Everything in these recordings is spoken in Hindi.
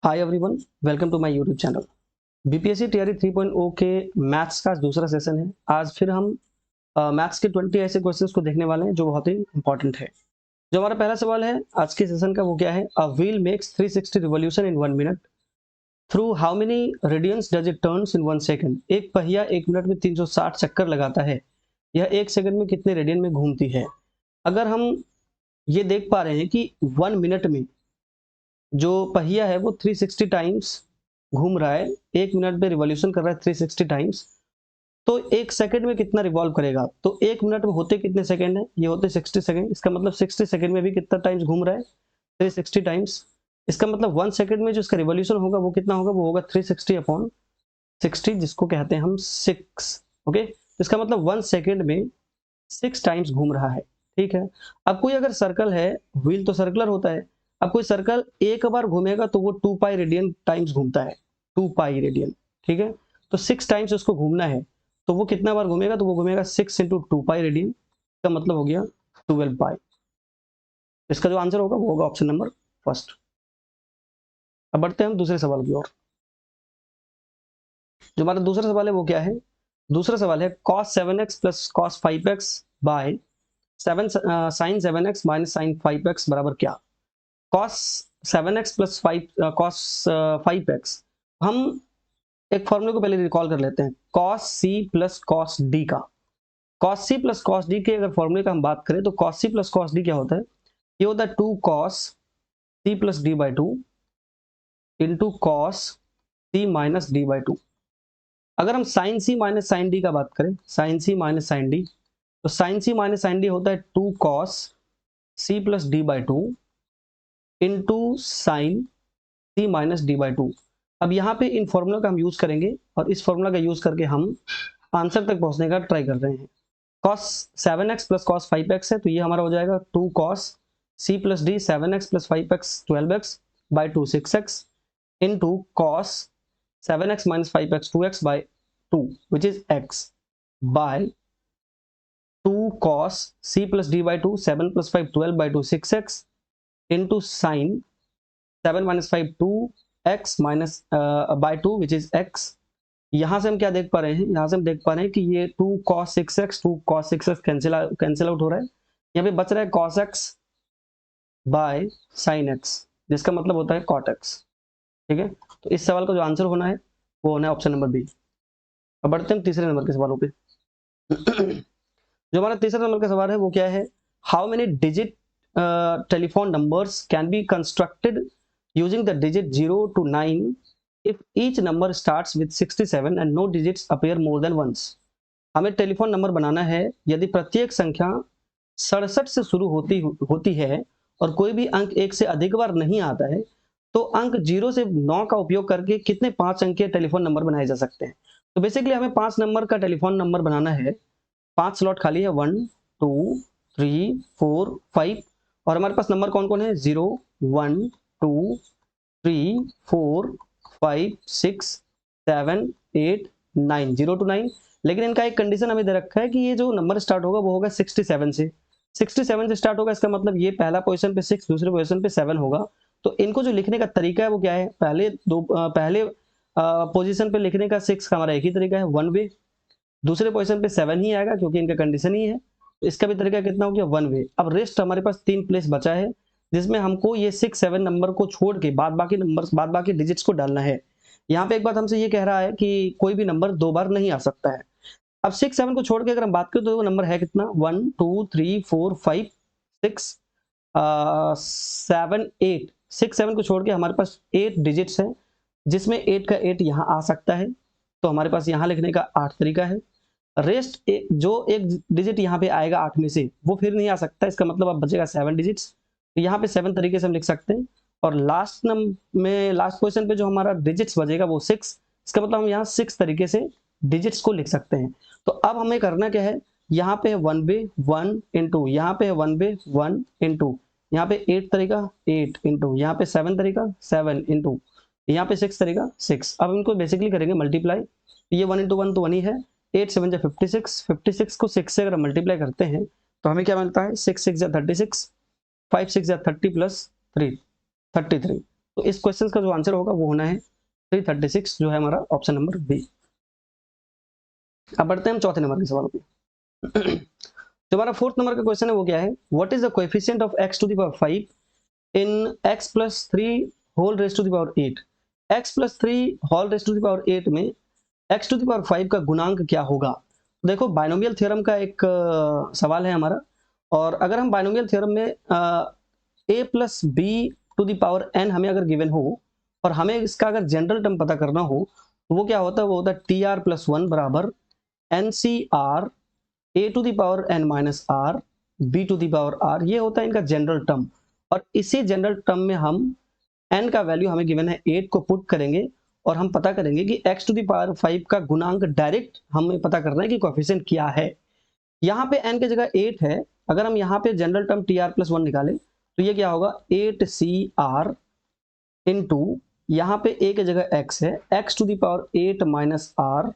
Hi everyone, welcome to my YouTube channel. BPSC TRE 3.0 के मैथ्स का दूसरा सेशन है। आज फिर हम मैथ्स के 20 ऐसे क्वेश्चंस को देखने वाले हैं जो बहुत ही इंपॉर्टेंट है। जो हमारा पहला सवाल है आज के सेशन का वो क्या है? A wheel makes 360 revolution in 1 minute through how many radians does it turns in 1 second. एक पहिया 1 मिनट में 360 चक्कर लगाता है, यह 1 सेकंड में कितने रेडियन में घूमती है? अगर हम ये देख पा रहे हैं कि 1 मिनट में जो पहिया है वो 360 टाइम्स घूम रहा है, 1 मिनट में रिवॉल्यूशन कर रहा है 360 टाइम्स, तो 1 सेकंड में कितना रिवॉल्व करेगा? तो 1 मिनट में होते कितने सेकंड है? ये होते 60 सेकंड। इसका मतलब 60 सेकंड में भी कितना टाइम्स घूम रहा है? 360 टाइम्स। इसका मतलब 1 सेकंड में जो इसका रिवॉल्यूशन होगा वो कितना होगा? वो होगा 360 अपॉन 60, जिसको कहते हैं हम 6। ओके, तो इसका मतलब 1 सेकंड में 6 टाइम्स घूम रहा है। ठीक है। अब कोई अगर सर्कल है, व्हील तो सर्कुलर होता है, अब कोई सर्कल एक बार घूमेगा तो वो 2 पाई रेडियन टाइम्स घूमता है, 2 पाई रेडियन। ठीक है, तो 6 टाइम्स उसको घूमना है, तो वो कितना बार घूमेगा? तो वो घूमेगा 6 इंटू 2 पाई रेडियन, इसका मतलब हो गया 12 पाई। इसका जो आंसर होगा वो होगा ऑप्शन नंबर फर्स्ट। अब बढ़ते हैं हम दूसरे सवाल की ओर। जो हमारा दूसरा सवाल है वो क्या है? दूसरा सवाल है cos 7x plus cos 5x by 7 sin 7x minus sin 5x बराबर क्या? cos 7x plus 5 cos 5x, हम एक फॉर्मूले को पहले रिकॉल कर लेते हैं, cos c plus cos d का। cos c plus cos d के अगर फॉर्मूले का हम बात करें तो cos c plus cos d क्या होता है? ये होता है 2 cos c plus d by 2 into cos c minus d by 2। अगर हम sin c minus sin d का बात करें, sin c minus sin d, तो sin c minus sin d होता है 2 cos c plus d by 2 into sine c minus D by 2। अब यहाँ पे इन फॉर्मूला का हम यूज करेंगे और इस फॉर्मूला का यूज करके हम आंसर तक पहुंचने का ट्राई कर रहे हैं। cos 7x plus cos 5x है, तो ये हमारा हो जाएगा 2 cos c plus d 7x plus 5x 12x by 2 6x into cos 7x minus 5x 2x by 2 which is x by 2 cos c plus d by 2 7 plus 5 12 by 2 6x into sine 7 minus 5 2x minus by 2 which is x। यहां से हम क्या देख पा रहे हैं? यहां से हम देख पा रहे हैं कि ये 2 cos 6x 2 cos 6x cancel out हो रहा है। यहाँ पे बच रहा है cos x by sin x, जिसका मतलब होता है cot x। ठीक है, तो इस सवाल का जो आंसर होना है वो होना है ऑप्शन नंबर बी। अब बढ़ते हैं तीसरे नंबर के सवालों पे। जो हमारा तीसरा नंबर का सवाल है वो क्या है? How many digit telephone numbers can be constructed using the digit 0 to 9 if each number starts with 67 and no digits appear more than once। हमें टेलीफोन नंबर बनाना है यदि प्रत्येक संख्या 67 से शुरू होती है और कोई भी अंक 1 से अधिक बार नहीं आता है, तो अंक 0 से 9 का उपयोग करके कितने 5 अंकीय टेलीफोन नंबर बनाए जा सकते हैं? तो बेसिकली हमें 5 नंबर का टेलीफोन नंबर बनाना है। 5 स्लॉट खाली है, 1 2 3 4 5, और हमारे पास नंबर कौन कौन है? 0 1 2 3 4 5 6 7 8 9, 0 to 9। लेकिन इनका एक कंडीशन हमें दे रखा है कि ये जो नंबर स्टार्ट होगा वो होगा 67 से। 67 से स्टार्ट होगा, इसका मतलब ये पहला पोजीशन पे 6, दूसरे पोजीशन पे 7 होगा। तो इनको जो लिखने का तरीका है वो क्या है? पहले पोजीशन पे लिखने का 6 का हमारा एक ही तरीका है, 1 वे। दूसरे पोजीशन पे 7 ही आएगा क्योंकि इनका कंडीशन ही है, तो इसका भी तरीका कितना हो गया? 1 वे। अब रेस्ट हमारे पास 3 प्लेस बचा है जिसमें हमको ये 6 7 नंबर को छोड़ के बाद बाकी डिजिट्स को डालना है। यहाँ पे एक बात हमसे ये कह रहा है कि कोई भी नंबर 2 बार नहीं आ सकता है। अब 6 7 को छोड़ के अगर हम बात करें तो वो नंबर है कितना? 1 2 3 4 5 6 7 8। 6 7 को छोड़ के हमारे पास 8 डिजिट्स है, जिसमें 8 का 8 यहाँ आ सकता है, तो हमारे पास यहाँ लिखने का 8 तरीका है। रेस्ट जो एक डिजिट यहाँ पे आएगा 8 में से वो फिर नहीं आ सकता, इसका मतलब अब बचेगा 7 डिजिट्स, तो यहाँ पे 7 तरीके से हम लिख सकते हैं। और लास्ट पोजीशन पे जो हमारा डिजिट्स बचेगा वो 6, इसका मतलब हम यहाँ 6 तरीके से डिजिट्स को लिख सकते हैं। तो अब हमें करना क्या है? यहाँ पे 1 वे 1 इंटू, यहाँ पे 1 वे 1 इंटू, यहाँ पे 8 तरीका 8 इंटू, यहाँ पे 7 तरीका 7 इंटू, यहाँ पे 6 तरीका 6। अब इनको बेसिकली करेंगे मल्टीप्लाई, ये 1 इंटू 1 तो 1 ही है, 8 7 56, 56 को 6 से अगर मल्टीप्लाई करते हैं तो हमें क्या मिलता है? 6 6 36, 5 6 30 प्लस 3 33। तो इस क्वेश्चन का जो आंसर होगा वो होना है 336, जो है हमारा ऑप्शन नंबर बी। अब बढ़ते हैं हम चौथे नंबर के सवाल पे। जो हमारा फोर्थ नंबर का क्वेश्चन है वो क्या है, what is the coefficient of x to the power 5 in x plus 3 whole raise to the power 8। x plus 3 whole raise to the power 8 में x टू द पावर 5 का गुणांक क्या होगा। देखो बाइनोमियल थ्योरम का एक सवाल है हमारा, और अगर हम बाइनोमियल थ्योरम में a plus b to the power n हमें अगर गिवन हो और हमें इसका अगर जनरल टर्म पता करना हो तो वो क्या होता है, वो होता है टी आर प्लस वन बराबर n c r a to the power n minus r b to the power r. ये होता है इनका जनरल टर्म, और इसी जनरल टर्म में हम n का वैल्यू हमें गिवन है 8 को पुट करेंगे और हम पता करेंगे कि x टू द पावर 5 का गुणांक डायरेक्ट हमें पता करना है कि कोएफिशिएंट क्या है। यहाँ पे n की जगह 8 है, अगर हम यहाँ पे general term T r plus one निकालें तो ये क्या होगा 8CR इंटू यहाँ पे a की जगह x है, x to the power 8 minus r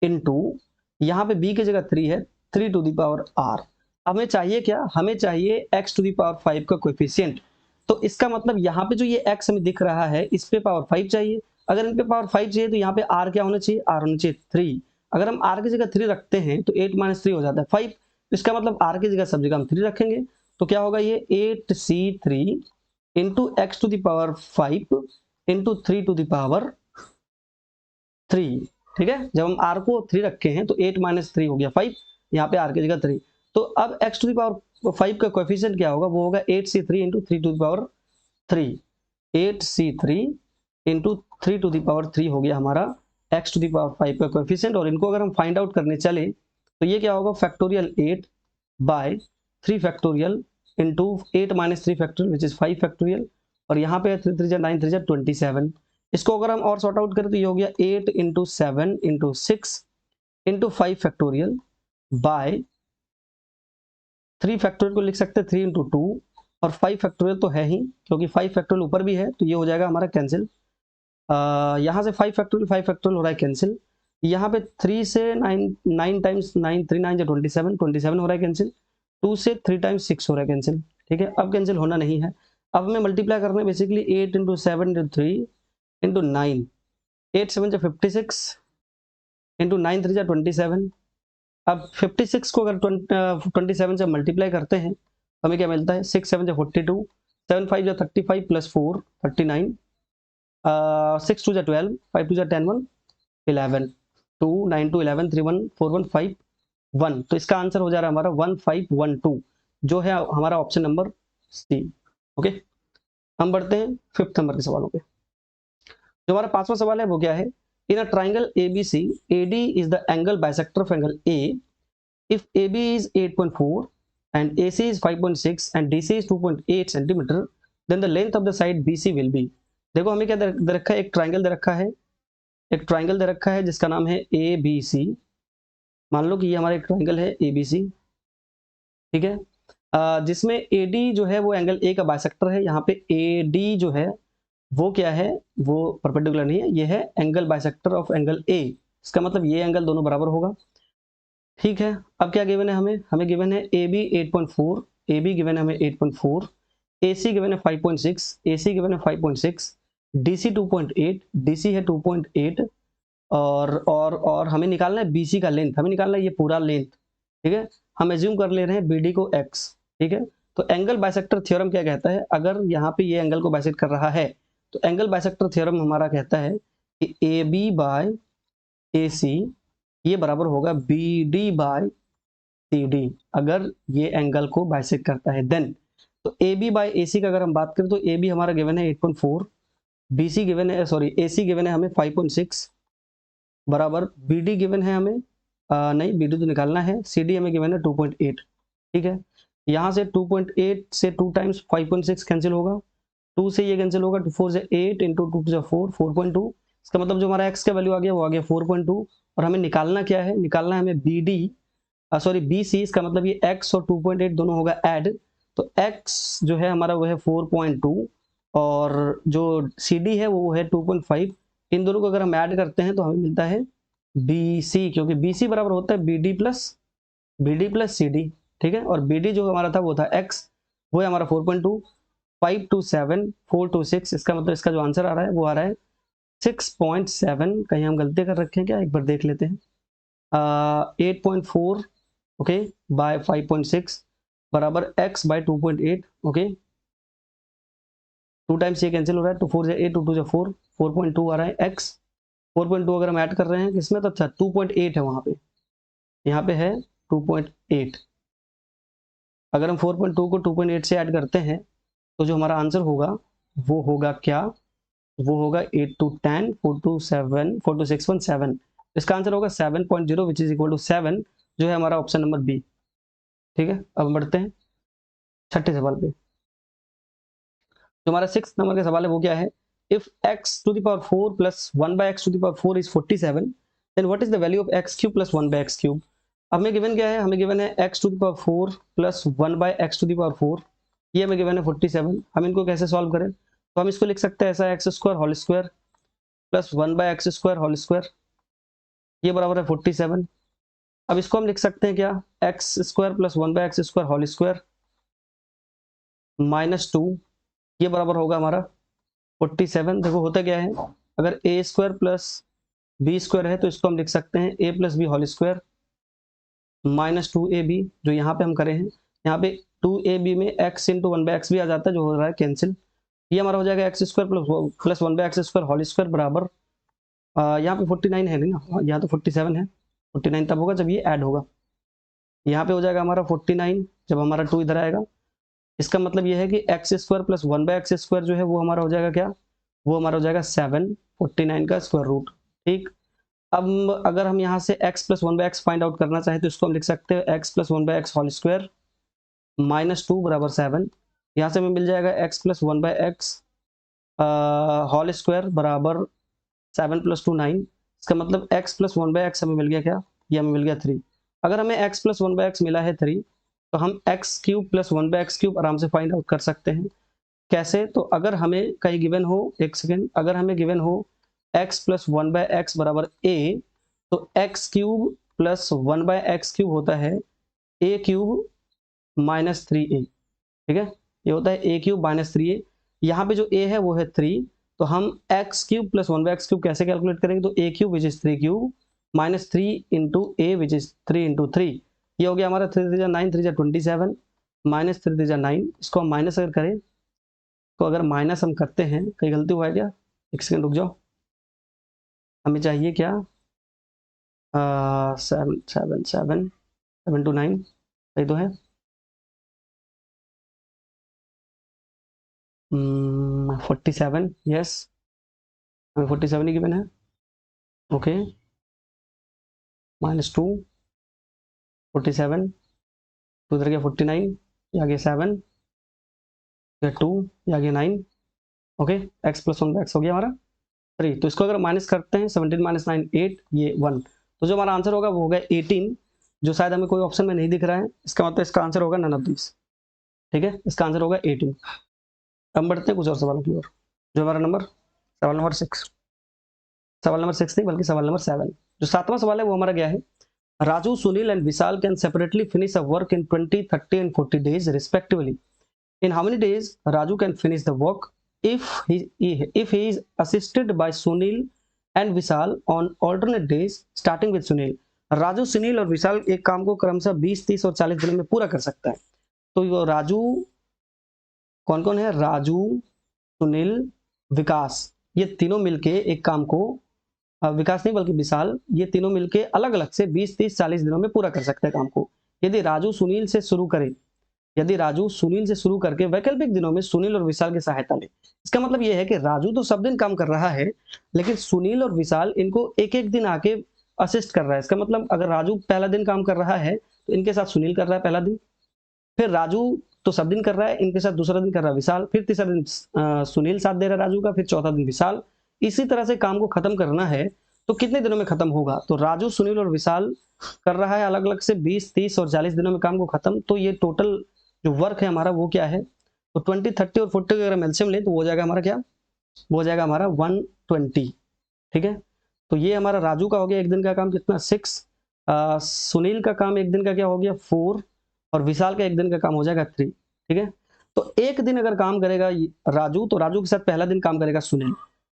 into यहाँ पे b की जगह 3 है, 3 टू द पावर r। हमें चाहिए क्या, हमें चाहिए x टू द पावर 5 का कोएफिशिएंट। तो इसका मतलब यहाँ पे जो ये x हमें दिख रहा है इस पे पावर 5 चाहिए, अगर इन पे पावर 5 चाहिए तो यहाँ पे r क्या होना चाहिए, r होना चाहिए 3। अगर हम r की जगह 3 रखते हैं तो 8 माइनस 3 हो जाता है 5, इसका मतलब r की जगह सब जगह हम 3 रखेंगे, तो क्या होगा ये 8C3 into x to the power 5 into 3 to the power 3। ठीक है, जब हम r को 3 रखे हैं तो 8 माइनस 3 हो गया 5, यहाँ पे r की जगह 3। तो अब x टू द पावर 5 का कोएफिशिएंट क्या होगा, वो होगा 8C3 into 3 to the power 3। 8C3 into 3 to the power 3 हो गया हमारा x टू द पावर 5 का कोएफिशिएंट। और इनको अगर हम फाइंड आउट करने चले तो ये क्या होगा factorial 8 by 3 factorial into 8 minus 3 factorial which is 5 factorial, और यहाँ पे 3 3 9 3 27। इसको अगर हम और सॉर्ट आउट करें तो ये हो गया 8 into 7 into 6 into 5 factorial by 3 factorial को लिख सकते हैं 3 इंटू 2, और 5 फैक्टोरियल तो है ही क्योंकि 5 फैक्टोरियल ऊपर भी है तो ये हो जाएगा हमारा कैंसिल। यहाँ से 5 फैक्टोरियल हो रहा है कैंसिल, यहाँ पे 3 से 9 टाइम्स 9 3 9 27 हो रहा है कैंसिल, 2 से 3 टाइम्स 6 हो रहा है कैंसिल। ठीक है, अब कैंसिल होना नहीं है, अब हमें मल्टीप्लाई करना है बेसिकली 8 इंटू 7 इंटू 3 इंटू 9, 8 7 जा 56 इंटू 9 3 जा 27। अब 56 को अगर 27 से मल्टीप्लाई करते हैं हमें क्या मिलता है 6 7 जा 42, 7 5 जा 35 प्लस 4 39, 6 2 जा 12, 5 2 जा 10 1 11, 2 9 2 11 3 1 4 1 5 1। तो इसका आंसर हो जा रहा है हमारा 1512, जो है हमारा ऑप्शन नंबर सी। ओके, हम बढ़ते हैं फिफ्थ नंबर के सवालों पे। जो हमारा पांचवा सवाल है वो क्या है, in a triangle ABC AD is the angle bisector of angle A if AB is 8.4 and AC is 5.6 and DC is 2.8 centimeter then the length of the side BC will be। देखो हमें क्या दे रखा है, एक ट्राइंगल दे रखा है, एक ट्राइंगल दे रखा है जिसका नाम है ABC। मान लो कि ये हमारा एक ट्राइंगल है ABC, ठीक है, जिसमें AD जो है वो एंगल A का बाइसेक्टर है। यहाँ पे AD जो है वो क्या है, वो परपेंडिकुलर नहीं है, ये है angle bisector of angle A। इसका मतलब ये एंगल दोनों बराबर होगा। ठीक है, अब क्या गिवन है हमें गिवन है AB 8.4, AB गिवन है हमें 8.4, AC गिवन है 5.6, AC गिवन है 5.6, DC 2.8, DC है 2.8, और हमें निकालना है BC का लेंथ, हमें निकालना है ये पूरा लेंथ। ठीक है, हम एज्यूम कर ले रहे हैं BD को X। ठीक है, तो एंगल बाइसेक्टर थ्योरम क्या कहता है, अगर यहाँ पे ये एंगल को बाइसेक्ट कर रहा है तो एंगल बाइसेक्टर थ्योरम हमारा कहता है कि AB बाय AC ये बराबर होगा BD बाय CD, अगर ये एंगल को बाइसेक्ट करता है देन। तो AB बाय AC का अगर हम बात करें तो AB हमारा गिवन है 8.4, BC गिवन है AC गिवन है हमें 5.6 बराबर BD गिवन है हमें नहीं BD तो निकालना है, CD हमें गिवन है 2.8। ठीक है, यहाँ से 2.8 से 2 टाइम्स 5.6 कैंसिल होगा, 2 से ये कैंसिल होगा, 4 से 8 इंटू 2 से 4 4.2। इसका मतलब जो हमारा x का वैल्यू आ गया वो आ गया 4.2, और हमें निकालना क्या है, निकालना है हमें BC। इसका मतलब ये x और 2.8 दोनों होगा ऐड, तो x जो है हमारा वो है 4.2 और जो CD है वो है 2.5। इन दोनों को अगर हम ऐड करते हैं तो हमें मिलता है BC, क्योंकि BC बराबर होता है BD प्लस CD। ठीक है, और BD जो हमारा था वो था x, वो है हमारा 4.2, 5 to 7, 4 to 6, इसका मतलब इसका जो आंसर आ रहा है वो आ रहा है 6.7। कहीं हम गलती कर रखे हैं क्या, एक बार देख लेते हैं। 8.4 ओके बाय 5.6 बराबर x बाय 2.8 ओके। 2 टाइम्स ये कैंसिल हो रहा है, 2 4 से 8, 2 2 से 4, 4.2 आ रहा है x। 4.2 अगर हम ऐड कर रहे हैं किसमें तो अच्छा 2.8 है वहां पे, यहाँ पे है 2.8। अगर हम 4.2 को 2.8 से ऐड करते हैं तो जो हमारा आंसर होगा वो होगा क्या, वो होगा 8 to 10, 4 to 7, 4 to 6 1 7। इसका आंसर होगा 7.0 विच इज इक्वल टू 7, जो है हमारा ऑप्शन नंबर बी। ठीक है, अब बढ़ते हैं छठे सवाल पे। जो हमारा 6 नंबर का सवाल है वो क्या है, if x to the power 4 plus 1 by x to the power 4 is 47, then what is the value of x cube plus 1 by x cube। हमें गिवन क्या है, हमें गिवन है x to the power 4 plus 1 by x to the power 4, ये हमें गिवन है 47। हम इनको कैसे सॉल्व करें, तो हम इसको लिख सकते हैं ऐसा, x square whole square plus 1 by x square whole square, ये बराबर है 47। अब इसको हम लिख सकते हैं क्या, x square plus 1 by x square whole square minus 2, ये बराबर होगा हमारा 47। देखो होता क्या है, अगर a square plus b square है तो इसको हम लिख सकते हैं a plus b whole square minus 2ab, जो यहाँ पे हम करें हैं, यहाँ पे 2ab में x इंटू 1 बाय एक्स भी आ जाता है, जो हो रहा है कैंसिल। ये हमारा हो जाएगा x square plus 1 by x square whole square बराबर यहाँ पे 49 है नहीं ना, यहाँ तो 47 है। 49 तब होगा जब ये ऐड होगा, यहाँ पे हो जाएगा हमारा 49 जब हमारा 2 इधर आएगा। इसका मतलब ये है कि x square plus 1 by x square जो है वो हमारा हो जाएगा क्या, वो हमारा हो जाएगा 7, 49 का स्क्वायर रूट। ठीक, अब अगर हम यहाँ से x plus 1 by x find out करना चाहें तो इसको हम लिख सकते हैं x plus 1 by x whole square minus 2 बराबर 7। यहाँ से हमें मिल जाएगा x plus 1 by x whole square बराबर 7 प्लस 2 9। इसका मतलब x प्लस 1 बाय एक्स हमें मिल गया क्या, ये हमें मिल गया 3। अगर हमें x प्लस 1 बाय एक्स मिला है 3, तो हम x cube plus 1 by x cube आराम से फाइंड आउट कर सकते हैं। कैसे, तो अगर हमें कहीं गिवन हो, एक सेकेंड, अगर हमें गिवन हो x प्लस 1 बाय एक्स बराबर a, तो x cube plus 1 by x cube होता है a क्यूब माइनस 3a। ठीक है, ये होता है a क्यूब माइनस 3a। यहाँ पे जो a है वो है 3, तो हम x cube plus 1 by x cube कैसे कैलकुलेट करेंगे, तो a cube which is 3 cube minus 3 into a which is 3 into 3, ये हो गया हमारा 3 3 9 3 27 माइनस 3 3 9। इसको हम माइनस अगर करें, तो अगर माइनस हम करते हैं, कहीं गलती हुआ है क्या, एक सेकंड रुक जाओ, हमें चाहिए क्या 7 7 7 7 to 9, सही तो है। 47, यस, हमें 47 ही गिवन है। ओके, माइनस 2 47, तो उधर गया 49, ये आ गया 7, ये 2, ये आ गया 9। ओके, एक्स प्लस 1 एक्स हो गया हमारा 3। तो इसको अगर माइनस करते हैं 17 माइनस 9 8, ये 1, तो जो हमारा आंसर होगा वो होगा 18, जो शायद हमें कोई ऑप्शन में नहीं दिख रहा है। इसका मतलब इसका आंसर होगा नन ऑफ दिस। ठीक है, इसका आंसर होगा 18। हम बढ़ते हैं कुछ और सवालों की ओर। जो हमारा सवाल नंबर 6, सवाल नंबर 6 नहीं बल्कि सवाल नंबर 7। जो 7वां सवाल है वो हमारा क्या है, Raju, Sunil and Vishal can separately finish a work in 20, 30 and 40 days respectively. In how many days Raju can finish the work if he is assisted by Sunil and Vishal on alternate days starting with Sunil. Raju, Sunil और विशाल एक काम को क्रमशः 20, 30 और 40 दिनों में पूरा कर सकता है। तो ये राजू, कौन कौन है, राजू, सुनील, विकास, ये तीनों मिलके एक काम को, विकास नहीं बल्कि विशाल, ये तीनों मिलके अलग अलग से 20, 30, 40 दिनों में पूरा कर सकते हैं काम को। यदि राजू सुनील से शुरू करे, यदि राजू सुनील से शुरू करके वैकल्पिक दिनों में सुनील और विशाल की सहायता ले। इसका मतलब यह है कि राजू तो सब दिन काम कर रहा है, लेकिन सुनील और विशाल इनको एक एक दिन आके असिस्ट कर रहा है। इसका मतलब अगर राजू पहला दिन काम कर रहा है तो इनके साथ सुनील कर रहा है पहला दिन, फिर राजू तो सब दिन कर रहा है, इनके साथ दूसरा दिन कर रहा है विशाल, फिर तीसरा दिन सुनील साथ दे रहा है राजू का, फिर चौथा दिन विशाल। इसी तरह से काम को खत्म करना है तो कितने दिनों में खत्म होगा, तो राजू, सुनील और विशाल कर रहा है अलग अलग से 20, 30 और 40 दिनों में काम को खत्म। तो ये टोटल जो वर्क है हमारा वो क्या है, तो 20, 30 और 40 अगर एलसीएम ले तो वो हो जाएगा हमारा क्या, वो हो जाएगा हमारा 120। ठीक है, तो ये हमारा राजू का हो गया एक दिन का काम कितना 6, सुनील का काम एक दिन का क्या हो गया 4, और विशाल का एक दिन का काम हो जाएगा 3। ठीक है, तो एक दिन अगर काम करेगा राजू, तो राजू के साथ पहला दिन काम करेगा सुनील।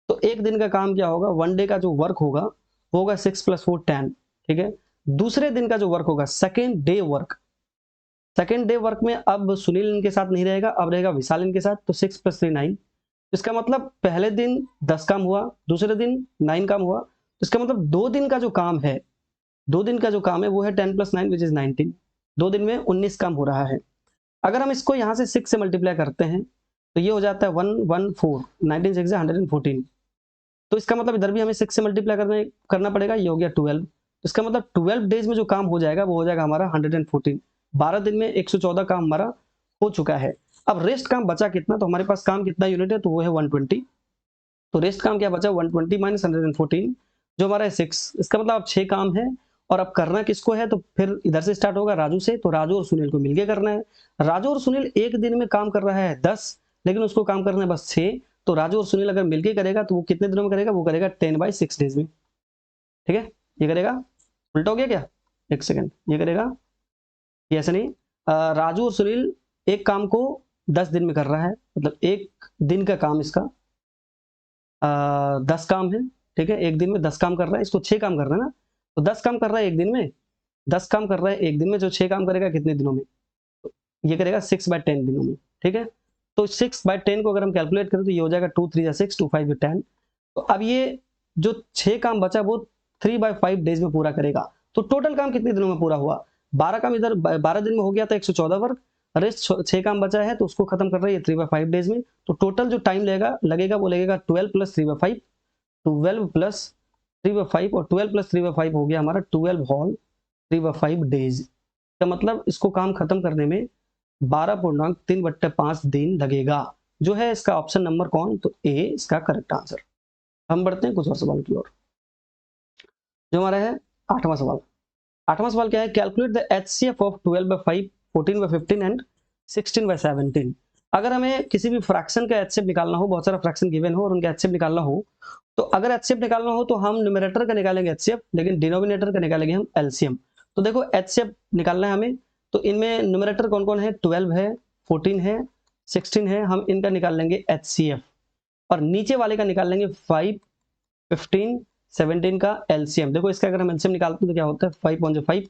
तो एक दिन का काम क्या होगा, वन डे का जो वर्क होगा वो होगा 6 + 4 10, ठीक है। दूसरे दिन का जो वर्क होगा second day work, second day work में अब सुनील इनके साथ नहीं रहेगा, अब रहेगा विशाल इनके साथ। तो 6 + 3 9, इसका मतलब पहले दिन 10 काम हुआ, दूसरे दिन 9 काम हुआ। तो इसका मतलब 2 दिन का जो काम है, 2 दिन का जो काम है वो है 10 + 9 विच इज 19। 2 दिन में 19 काम हो रहा है। अगर हम इसको यहाँ से 6 से मल्टीप्लाई करते हैं तो ये हो जाता है 114, 19 6 114। तो इसका मतलब इधर भी हमें 6 से मल्टीप्लाई करना पड़ेगा, ये हो गया 12। तो इसका मतलब 12 डेज में जो काम हो जाएगा वो हो जाएगा हमारा 114। 12 दिन में 114 काम हमारा हो चुका है। अब रेस्ट काम बचा कितना, तो हमारे पास काम कितना यूनिट है, तो वो है 120। तो रेस्ट काम क्या बचा, 120 - 114 जो हमारा है 6। इसका मतलब अब 6 काम है, और अब करना किसको है, तो फिर इधर से स्टार्ट होगा राजू से। तो राजू और सुनील को मिलके करना है। राजू और सुनील एक दिन में काम कर रहा है 10, लेकिन उसको काम करना है बस 6। तो राजू और सुनील अगर मिलके करेगा तो वो कितने दिनों में करेगा, वो करेगा 10/6 डेज में, ठीक है। ये करेगा, उल्टा हो गया क्या, एक सेकेंड, ये करेगा, ये ऐसा नहीं। राजू और सुनील एक काम को 10 दिन में कर रहा है, मतलब एक दिन का काम इसका 10 काम है, ठीक है। एक दिन में 10 काम कर रहा है, इसको 6 काम करना है ना। तो 10 काम कर रहा है एक दिन में, 10 काम कर रहा है एक दिन में, जो 6 काम करेगा कितने दिनों में, तो ये करेगा 6/10 दिनों में, ठीक है। तो 6/10 को अगर हम कैलकुलेट करें तो ये हो जाएगा 2 3 6, 2 5 10। तो अब ये जो 6 काम बचा वो 3/5 डेज में पूरा करेगा। तो टोटल काम कितने दिनों में पूरा हुआ, 12 काम इधर 12 दिन में हो गया था 114 वर्क, रेस्ट 6 काम बचा है तो उसको खत्म कर रहा है 3/5 डेज में। तो टोटल जो टाइम लगेगा वो लगेगा 12 + 3/5, 12 + 3/5, और 12 + 3/5 हो गया हमारा 12 होल 3/5 डेज। का मतलब इसको काम खत्म करने में 12.3/5 दिन लगेगा, जो है इसका ऑप्शन नंबर कौन, तो ए इसका करेक्ट आंसर। हम बढ़ते हैं कुछ और सवाल की ओर, जो हमारा है 8वां सवाल। 8वां सवाल क्या है, calculate the HCF of 12/5, 14/15 and 16/17। अगर हमें किसी भी फ्रैक्शन का HCF निकालना हो, बहुत सारा फ्रैक्शन गिवन हो और उनका HCF निकालना हो, तो अगर HCF निकालना हो तो हम न्यूमरेटर का निकालेंगे HCF, लेकिन डिनोमिनेटर का निकालेंगे हम LCM। तो देखो HCF निकालना है हमें, तो इनमें न्यूमरेटर कौन कौन है, 12 है, 14 है, 16 है, हम इनका निकाल लेंगे HCF। और नीचे वाले का निकाल लेंगे 5, 15, 17 का LCM। देखो इसका अगर हम LCM निकालते हैं तो क्या होता है, 5 × 5,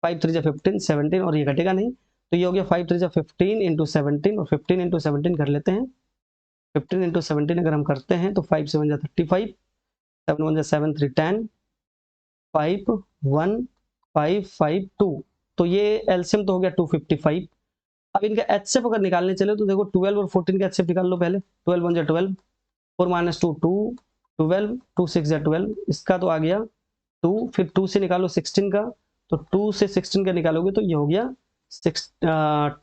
5 3 15, 17, और ये घटेगा नहीं, तो ये हो गया 5 3 15 × 17, और 15 × 17 कर लेते हैं। 15 × 17 अगर हम करते हैं तो 5 7 35, 7 1 7 3 10, 5 1 5 5 2। तो ये LCM तो हो गया 255। अब इनका HCF अगर निकालने चले तो देखो 12 और 14 का HCF निकाल लो पहले। 12 1 12, 4 - 2 2, 12, 2 6 12, इसका तो आ गया 2, फिर 2 से निकालो 16 का, तो 2 से 16 का निकालोगे तो ये हो गया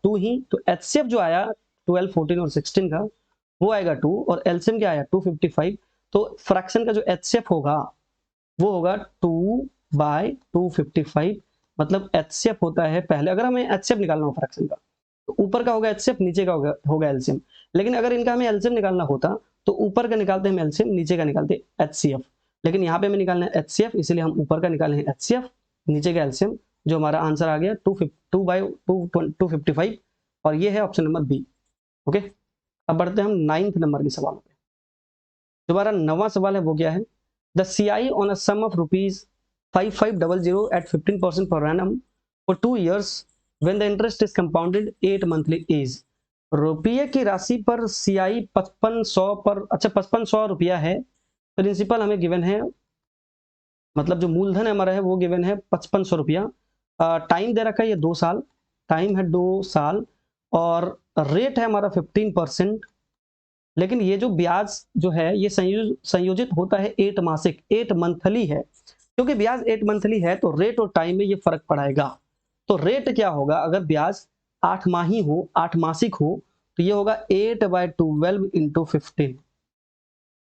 2 ही। तो HCF जो आया 12, 14 और 16 का वो आएगा 2, और LCM क्या आया 255। तो फ्रैक्शन का जो HCF होगा वो होगा 2/255। मतलब HCF होता है पहले, अगर हमें HCF निकालना हो फ्रैक्शन का तो ऊपर का होगा HCF, नीचे का होगा LCM। लेकिन अगर इनका हमें LCM निकालना होता तो ऊपर का निकालते हम LCM, नीचे का निकालते HCF। लेकिन यहाँ पे हमें निकालना है HCF, इसलिए हम ऊपर का निकाले हैं HCF, नीचे का LCM, जो हमारा आंसर आ गया 2/255, और ये है ऑप्शन नंबर बी। ओके, अब बढ़ते हैं हम 9th नंबर के सवाल पे। जो हमारा 9वां सवाल है वो क्या है, the CI on a sum of ₹5500 at 15% per annum for 2 years when the interest is compounded 8 monthly is। रुपये की राशि पर CI 5500 पर, अच्छा 5500 रुपया है, प्रिंसिपल हमें गिवन है, मतलब जो मूलधन हमारा है वो गिवन है 5500 रुपया। टाइम दे रखा है ये 2 साल, टाइम है 2 साल, और रेट है हमारा 15%। लेकिन ये जो ब्याज जो है ये संयोजित होता है 8 मासिक, 8 मंथली है। क्योंकि ब्याज 8 मंथली है तो रेट और टाइम में ये फर्क पड़ेगा। तो रेट क्या होगा, अगर ब्याज 8 माही हो, 8 मासिक हो, तो ये होगा 8/12 × 15,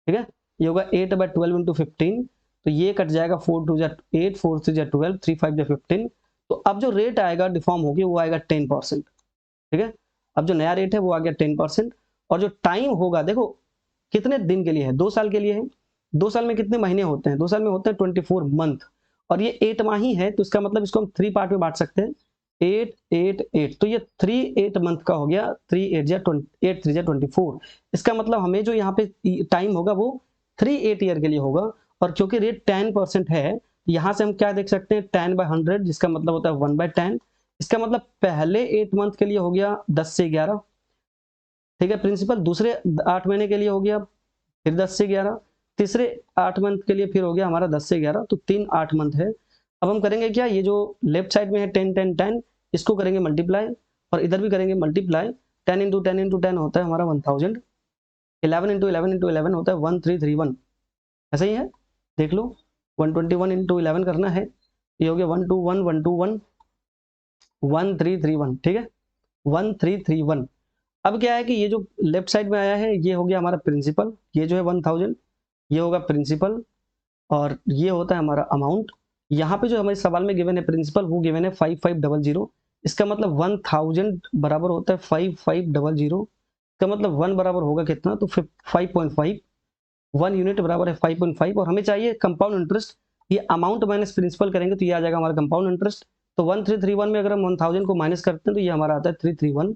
ठीक है। ये होगा 8/12 × 15, तो ये कट जाएगा 4 2 8, 4 3 12, 3 5 15। तो अब जो रेट आएगा डिफॉर्म होगी वो आएगा 10%, ठीक है। अब जो नया रेट है वो आ गया 10%। और जो टाइम होगा, देखो कितने दिन के लिए है, 2 साल के लिए है। 2 साल में कितने महीने होते हैं, 2 साल में होते हैं 24 मंथ, और ये 8 माही है, तो इसका मतलब इसको हम 3 पार्ट में बांट सकते हैं। 888, तो ये 38 मंथ का हो गया, 8 3 जा 24। इसका मतलब हमें जो यहाँ पे टाइम होगा वो 38 ईयर के लिए होगा। और क्योंकि रेट 10% है, यहाँ से हम क्या देख सकते हैं 10/100, जिसका मतलब होता है 1/10। इसका मतलब पहले 8 मंथ के लिए हो गया 10 से 11, ठीक है प्रिंसिपल। दूसरे 8 महीने के लिए हो गया फिर 10 से 11, तीसरे 8 मंथ के लिए फिर हो गया हमारा 10 से 11, तो 3 8 मंथ है। अब हम करेंगे क्या, ये जो लेफ्ट साइड में है 10 10 10, इसको करेंगे मल्टीप्लाई, और इधर भी करेंगे मल्टीप्लाई। 10 इंटू 10 इंटू 10 होता है हमारा 1000, 11 इंटू 11 इंटू 11 होता है 1331। ऐसा ही है, देख लो 121 इंटू 11 करना है, ये हो गया 121 121 1331, ठीक है 1331। अब क्या है कि ये जो लेफ्ट साइड में आया है ये हो गया हमारा प्रिंसिपल, ये जो है 1000 ये होगा प्रिंसिपल, और ये होता है हमारा अमाउंट। यहाँ पे जो हमारे सवाल में गिवन है प्रिंसिपल, वो गिवन है 5500। इसका मतलब 1000 बराबर होता है 5500, इसका मतलब 1 बराबर होगा कितना, तो 5.5, 1 यूनिट बराबर है 5.5। और हमें चाहिए कंपाउंड इंटरेस्ट, ये अमाउंट माइनस प्रिंसिपल करेंगे तो ये आ जाएगा हमारा कंपाउंड इंटरेस्ट। तो 1331 में अगर हम 1000 को माइनस करते हैं तो ये हमारा आता है 331।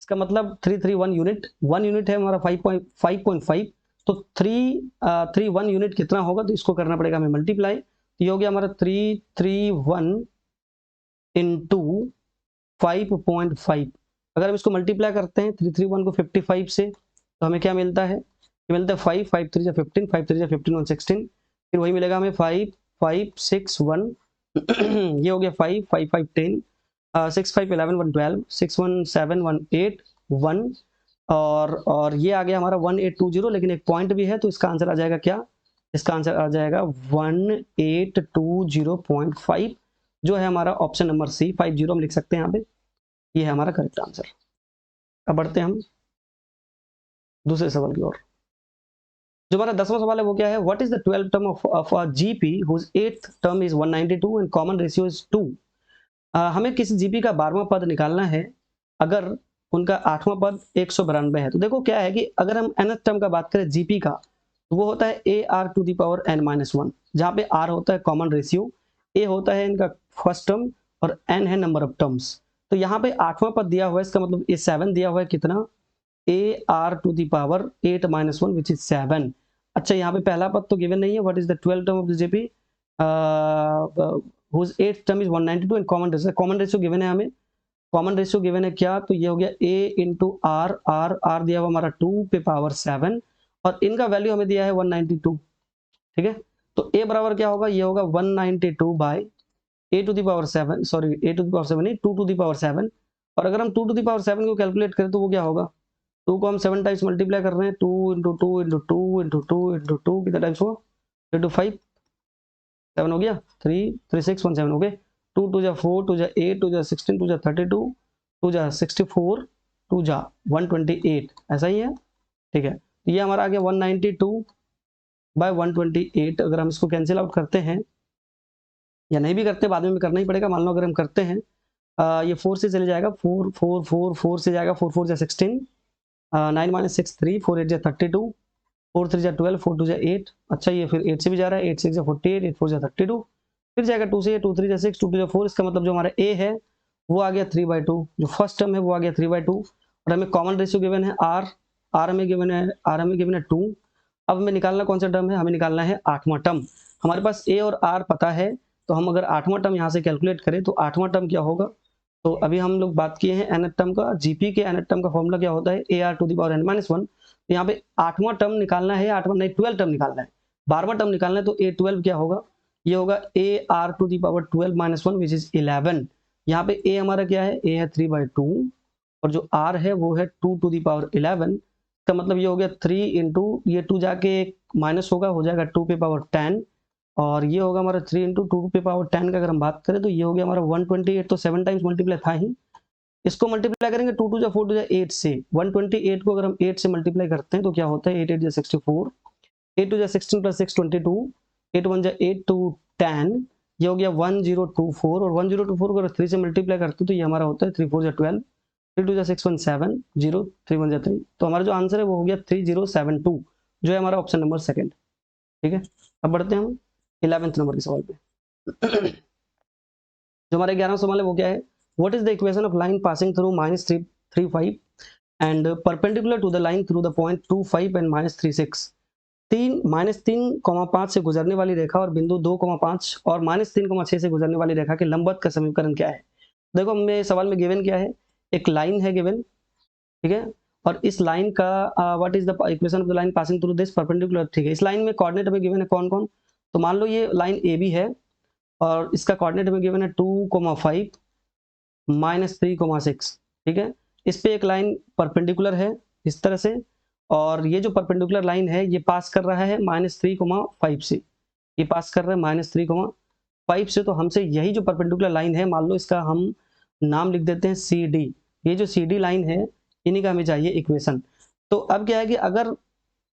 इसका मतलब 331 यूनिट, 1 यूनिट है हमारा 5.5, तो 331 यूनिट कितना होगा, तो इसको करना पड़ेगा हमें मल्टीप्लाई। तो ये हो गया हमारा 331 इंटू 5.5। अगर हम इसको मल्टीप्लाई करते हैं 331 को 55 से, तो हमें क्या मिलता है, ये मिलता है 5 5 3 जा 15, 5 3 जा 15 1 16, फिर वही मिलेगा हमें 5 5 6 1 ये हो गया 5 5 5 10, 6 5 11 1 12, 6 1 7 1 8 1, और ये आ गया हमारा 1820, लेकिन एक पॉइंट भी है तो इसका आंसर आ जाएगा क्या, इसका आंसर आ जाएगा 1820.5, जो है हमारा ऑप्शन नंबर सी 50 हम लिख सकते हैं यहाँ पे, ये है हमारा करेक्ट आंसर। अब बढ़ते हैं हम दूसरे सवाल की ओर। जो हमारा 10वां सवाल है वो क्या है, what is the 12th term of a GP whose 8th term is 192 and common ratio is 2। हमें किसी जीपी का 12वां पद निकालना है अगर उनका 8वां पद 192 है। तो देखो क्या है कि अगर हम nth टर्म का बात करें जीपी का, तो वो होता है AR⁻n-1, जहाँ पे R होता है कॉमन रेशियो, A होता है इनका फर्स्ट टर्म, और N है नंबर ऑफ टर्म्स। तो यहाँ पे 8वां पद दिया हुआ है, इसका मतलब ये 7 दिया हुआ है, कितना AR⁻8-1 विच इज 7। अच्छा यहाँ पे पहला पद तो गिवन नहीं है, what is the 12th term of the GP whose 8th term is 192 and common ratio given है हमें, कॉमन रेशियो गिवन है क्या, तो ये हो गया A इंटू आर, आर दिया हुआ हमारा 2 पे पावर 7, और इनका वैल्यू हमें दिया है 192, ठीक है। तो A बराबर क्या होगा, ये होगा 192 by A to the power 7, sorry A to the power 7 नहीं, 2 टू द पावर 7। और अगर हम 2 टू द पावर 7 को कैलकुलेट करें तो वो क्या होगा, 2 को हम 7 टाइम्स मल्टीप्लाई कर रहे हैं, 2 इंटू 2 इंटू 2 इंटू 2 इंटू 2 कितना टाइम्स हुआ, 5 7 हो गया, 3 3 6 1 7 हो गए, 2 2 जा 4 2 जा 8 2 जा 16 2 जा 32 2 जा 64 2 जा 128, ऐसा ही है, ठीक है। तो ये हमारा आ गया 192 बाय 128। अगर हम इसको कैंसिल आउट करते हैं, या नहीं भी करते बाद में करना ही पड़ेगा, मान लो अगर हम करते हैं, ये 4 से चले जाएगा, 4 4 4 4 से जाएगा, 4 4 जा 16, 9 माइनस 6 3, 4 8 जा 32, 4 3 जा 12, 4 2 जा 8। अच्छा ये फिर 8 से भी जा रहा है, 8 6 जा 48, 8 4 जा 32, फिर जाएगा 2 से, 2 3 जा 6, 2 2 जा 4। इसका मतलब जो हमारा ए है वो आ गया 3/2, जो फर्स्ट टर्म है वो आ गया 3/2, और हमें कॉमन रेशियो गिवन है आर हमें गिवन है 2। अब हमें निकालना कौन सा टर्म है, हमें निकालना है 8वां टर्म। हमारे पास ए और आर पता है, तो हम अगर 8वां टर्म यहाँ से कैलकुलेट करें तो 8वां टर्म क्या होगा, तो अभी हम लोग बात किए हैं nth टर्म का, जीपी के nth टर्म का फॉर्मूला क्या होता है, AR⁻n-1। तो यहाँ पे 8वां टर्म निकालना है, 8वां नहीं 12 टर्म निकालना है, 12वां टर्म निकालना है, तो A12 क्या होगा, ये होगा AR⁻12-1 विच इज 11। यहाँ पे A हमारा क्या है, A है 3/2, और जो R है वो है 2 टू द पावर 11, का मतलब ये हो गया 3 इंटू ये 2 जाके माइनस होगा, हो जाएगा 2 पे पावर 10, और ये होगा हमारा 3 इंटू 2 पे पावर 10 का अगर हम बात करें तो ये हो गया हमारा 128, तो 7 टाइम्स मल्टीप्लाई था ही, इसको मल्टीप्लाई करेंगे 2 2 जा 4 2 जा 8 से, 128 को अगर हम 8 से मल्टीप्लाई करते हैं तो क्या होता है, 8 8 जा 64, 8 2 जा 16 प्लस 6 22, 8 1 जा 8 2 10, ये हो गया 1024, और 1024 को अगर 3 से मल्टीप्लाई करते हैं तो ये हमारा होता है 3 4 जा 12, 3 2 जा 6 1 7 0, 3 1 जा 3। तो हमारा जो आंसर है वो हो गया 3072, जो है हमारा ऑप्शन नंबर सेकंड, ठीक है। अब बढ़ते हैं हम 11th नंबर के सवाल पे। जो हमारा 11वां सवाल है वो क्या है, what is the equation of line passing through -335 and perpendicular to the line through the point 25 and -36। 3 -3,5 से गुजरने वाली रेखा और बिंदु 2,5 और -3,6 से गुजरने वाली रेखा के लंबवत का समीकरण क्या है। देखो हमें सवाल में गिवन क्या है, एक लाइन है गिवन, ठीक है, और इस लाइन का what is the equation of the line passing through this perpendicular, ठीक है। इस लाइन में कोऑर्डिनेट हमें गिवन है कौन कौन, तो मान लो ये लाइन ए बी है और इसका कोऑर्डिनेट हमें गिवन है 2,5 -3,6, ठीक है। इस पे एक लाइन परपेंडिकुलर है इस तरह से, और ये जो परपेंडिकुलर लाइन है ये पास कर रहा है -3,5 से, ये पास कर रहा है -3,5 से। तो हमसे यही जो परपेंडिकुलर लाइन है, मान लो इसका हम नाम लिख देते हैं सी डी, ये जो सी डी लाइन है इन्हीं का हमें चाहिए इक्वेशन। तो अब क्या है कि अगर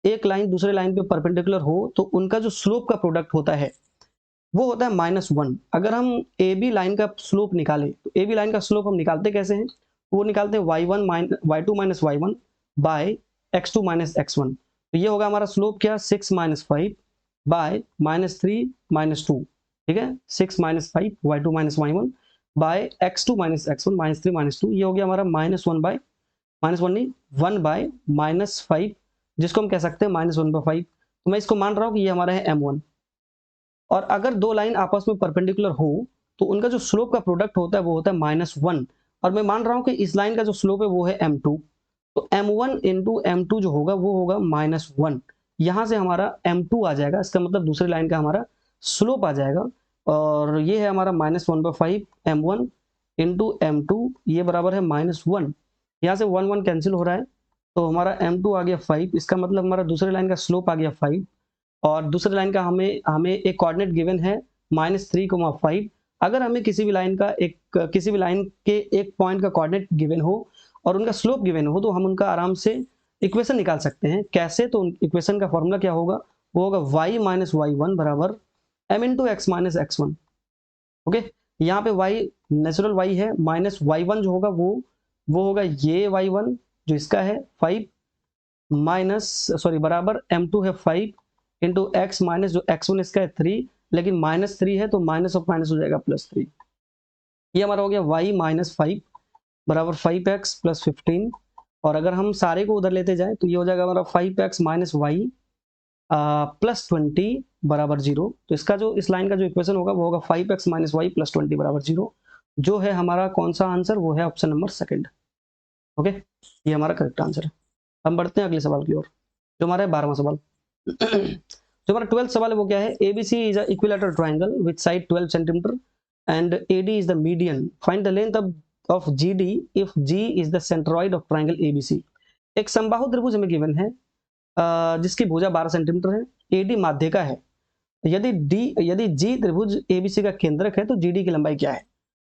एक लाइन दूसरे लाइन पे परपेंडिकुलर हो तो उनका जो स्लोप का प्रोडक्ट होता है वो होता है -1। अगर हम ए बी लाइन का स्लोप निकालें तो ए बी लाइन का स्लोप हम निकालते कैसे हैं, वो निकालते हैं y2 minus y1 bye x2 minus x1। तो ये होगा हमारा स्लोप क्या, 6 - 5 बाय -3 - 2, ठीक है। 6 - 5 y2 minus y1 bye x2 minus x1 -3 - 2, ये हो गया हमारा -1 बाय -1 नहीं 1 बाय -5, जिसको हम कह सकते हैं -1/5। तो मैं इसको मान रहा हूँ कि ये हमारा है m1। और अगर दो लाइन आपस में परपेंडिकुलर हो तो उनका जो स्लोप का प्रोडक्ट होता है वो होता है -1, और मैं मान रहा हूं कि इस लाइन का जो स्लोप है वो है m2। तो m1 इंटू m2 जो होगा वो होगा -1। यहां से हमारा m2 आ जाएगा, इसका मतलब दूसरी लाइन का हमारा स्लोप आ जाएगा, और ये है हमारा -1/5 m1 इंटू m2, ये बराबर है -1। यहाँ से 1 1 कैंसिल हो रहा है, तो हमारा m2 आ गया 5, इसका मतलब हमारा दूसरी लाइन का स्लोप आ गया 5, और दूसरी लाइन का हमें एक कोऑर्डिनेट गिवन है -3,5। अगर हमें किसी भी लाइन के एक पॉइंट का कोऑर्डिनेट गिवन हो और उनका स्लोप गिवन हो तो हम उनका आराम से इक्वेशन निकाल सकते हैं। कैसे, तो इक्वेशन का फॉर्मूला क्या होगा, वो होगा y - y1 बराबर m into x minus x1। Okay, यहाँ पे y नेचुरल y है, माइनस y1 जो होगा वो होगा ये y1 जो इसका है 5 बराबर m2 है 5 इंटू एक्स माइनस जो x1 इसका है 3, लेकिन -3 है तो माइनस ऑफ माइनस हो जाएगा +3। ये हमारा हो गया y - 5 बराबर 5x + 15, और अगर हम सारे को उधर लेते जाएं तो ये हो जाएगा हमारा 5x - y + 20 बराबर 0। तो इसका जो इस लाइन का जो इक्वेशन होगा वो होगा 5x - y + 20 बराबर 0, जो है हमारा कौन सा आंसर, वो है ऑप्शन नंबर सेकंड। ओके, ये हमारा करेक्ट आंसर है। हम बढ़ते हैं अगले सवाल की ओर, जो हमारा है 12वां सवाल। जो हमारा 12th सवाल है वो क्या है, ABC is a equilateral triangle with side 12 cm and AD is the median. Find the length of GD if G is the centroid of triangle ABC. एक समबाहु त्रिभुज हमें गिवन है जिसकी भुजा 12 सेंटीमीटर है, AD माध्यिका है। यदि G त्रिभुज ABC का केंद्रक है तो GD की लंबाई क्या है।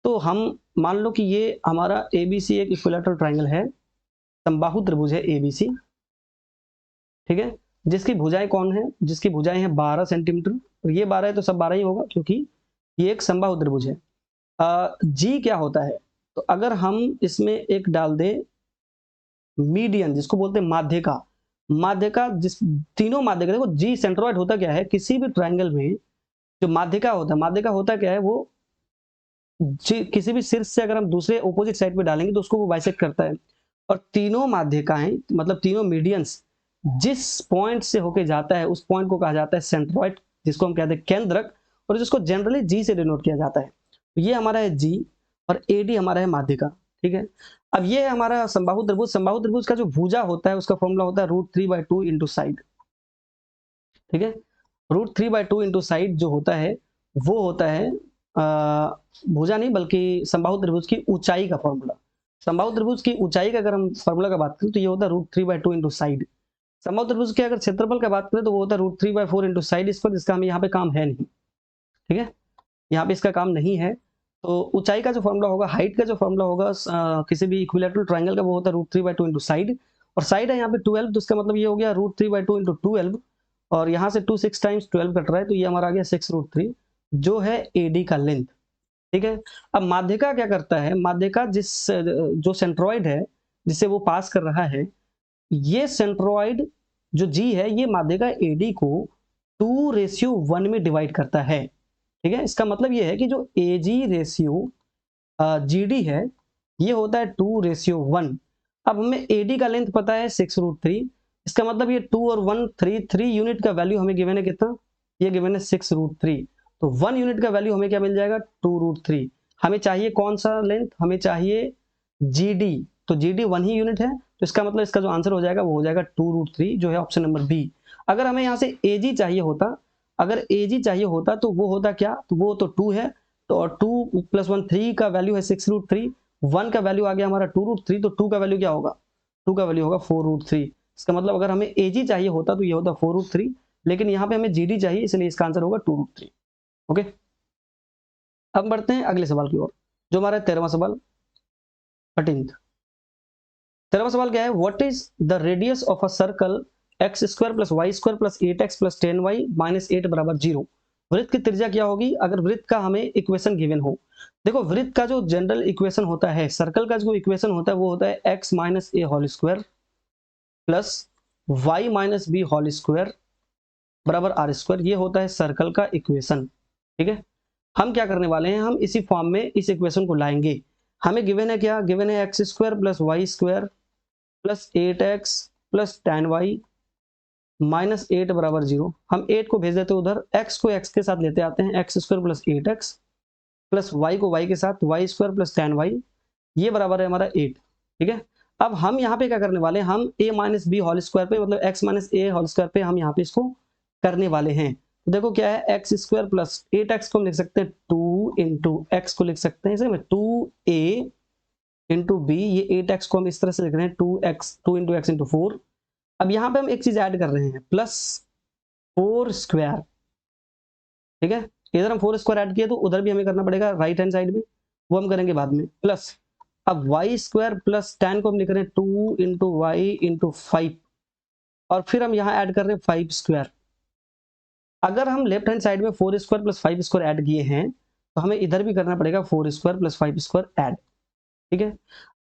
तो हम मान लो कि ये हमारा ABC एक इक्विलैटरल ट्राइंगल है, समबाहु त्रिभुज है ABC, ठीक है, जिसकी भुजाएं कौन है, जिसकी भुजाएं हैं 12 सेंटीमीटर, और ये 12 है तो सब 12 ही होगा क्योंकि ये एक समबाहु त्रिभुज है। जी क्या होता है, तो अगर हम इसमें एक डाल दें मीडियन, जिसको बोलते हैं माध्यिका, जिस तीनों माध्यिका, देखो जी सेंट्रोइड होता क्या है, किसी भी ट्राइंगल में जो माध्यिका होता क्या है, वो किसी भी शीर्ष से अगर हम दूसरे ऑपोजिट साइड पे डालेंगे तो उसको वो बाइसेक्ट करता है, और तीनों माध्यिकाएं मतलब तीनों मीडियंस जिस पॉइंट से होके जाता है उस पॉइंट को कहा जाता है सेंट्रोइड, जिसको हम कहते हैं केंद्रक, और जिसको जनरली जी से डिनोट किया जाता है। ये हमारा है जी और एडी हमारा है माध्यिका, ठीक है। अब ये है हमारा समबाहु त्रिभुज का जो भुजा होता है उसका फॉर्मूला होता है √3/2 इंटू साइड, ठीक है। √3/2 इंटू साइड जो होता है वो होता है भुजा नहीं बल्कि समबाहु त्रिभुज की ऊंचाई का फॉर्मूला। समबाहु त्रिभुज की ऊंचाई का अगर हम फॉर्मूला का बात करें तो ये होता है √3/2 इंटू साइड। समबाहु त्रिभुज के अगर क्षेत्रफल का बात करें तो वो होता है √3/4 इंटू साइड स्क्वायर, जिसका हमें यहाँ पे काम है नहीं, ठीक है, यहाँ पे इसका काम नहीं है। तो ऊंचाई का जो फॉर्मूला होगा, हाइट का जो फॉर्मूला होगा किसी भी इक्विलैटरल ट्राइंगल का, वो होता है √3/2 इंटू साइड, और साइड है यहाँ पे 12, तो इसका मतलब ये हो गया √3/2 इंटू 12, और यहाँ से 2 6 टाइम्स 12 कट रहा है तो ये हमारा आ गया 6√3, जो है एडी का लेंथ, ठीक है। अब माध्यिका क्या करता है, माध्यिका जो सेंट्रोइड है जिससे वो पास कर रहा है, ये सेंट्रोइड जो जी है ये माध्यिका एडी को 2:1 में डिवाइड करता है, ठीक है। इसका मतलब ये है कि जो एजी रेशियो GD है ये होता है 2:1। अब हमें AD का लेंथ पता है 6√3, इसका मतलब ये 2 और 1 3 यूनिट का वैल्यू हमें गिवन है कितना, ये गिवन है 6√3। तो 1 यूनिट का वैल्यू हमें क्या मिल जाएगा 2√3। हमें चाहिए कौन सा लेंथ, हमें चाहिए GD, तो GD 1 ही यूनिट है, तो इसका मतलब इसका जो आंसर हो जाएगा वो हो जाएगा 2√3, जो है ऑप्शन नंबर बी। अगर हमें यहाँ से AG चाहिए होता, अगर AG चाहिए होता तो वो होता क्या, तो वो तो 2 है, तो 2 + 1 3 का वैल्यू है 6√3, 1 का वैल्यू आ गया हमारा 2√3, तो 2 का वैल्यू क्या होगा, 2 का वैल्यू होगा 4√3। इसका मतलब अगर हमें AG चाहिए होता तो ये होता 4√3, लेकिन यहाँ पे हमें GD चाहिए, इसलिए इसका आंसर होगा 2√3। ओके, अब बढ़ते हैं अगले सवाल की ओर, जो हमारा 13वां सवाल, 13th। 13वां सवाल क्या है, what is the radius of a circle x² + y² + 8x + 10y - 8 = 0। वृत्त की त्रिज्या क्या होगी अगर वृत्त का हमें इक्वेशन गिवन हो। देखो वृत्त का जो जनरल इक्वेशन होता है, सर्कल का जो इक्वेशन होता है वो होता है x - a² + y - b² बराबर r²। ये होता है सर्कल का इक्वेशन। ठीक है, हम क्या करने वाले हैं, हम इसी फॉर्म में इस इक्वेशन को लाएंगे। हमें गिवन है क्या, गिवन है x² + y² + 8x + 10y - 8 = 0। हम 8 को भेज देते हैं उधर, x को x के साथ लेते आते हैं, x² + 8x + y को y के साथ, y² + 10y, ये बराबर है हमारा 8। ठीक है, अब हम यहाँ पे क्या करने वाले हैं, हम a - b² पे, मतलब x - a² पे हम यहाँ पे इसको करने वाले हैं। तो देखो क्या है, x² + 8x को हम लिख सकते हैं 2 × x को लिख सकते हैं इसे में 2a × b, ये 8x को हम इस तरह से लिख रहे हैं 2x 2 × x × 4। अब यहाँ पे हम एक चीज ऐड कर रहे हैं, +4²। ठीक है, इधर हम 4² ऐड किए तो उधर भी हमें करना पड़ेगा राइट हैंड साइड में, वो हम करेंगे बाद में, प्लस अब y² + 10 को हम लिख रहे हैं 2 × y × 5, और फिर हम यहाँ ऐड कर रहे हैं 5²। अगर हम लेफ्ट हैंड साइड में 4² + 5² ऐड किए हैं तो हमें इधर भी करना पड़ेगा 4² + 5² ऐड। ठीक है,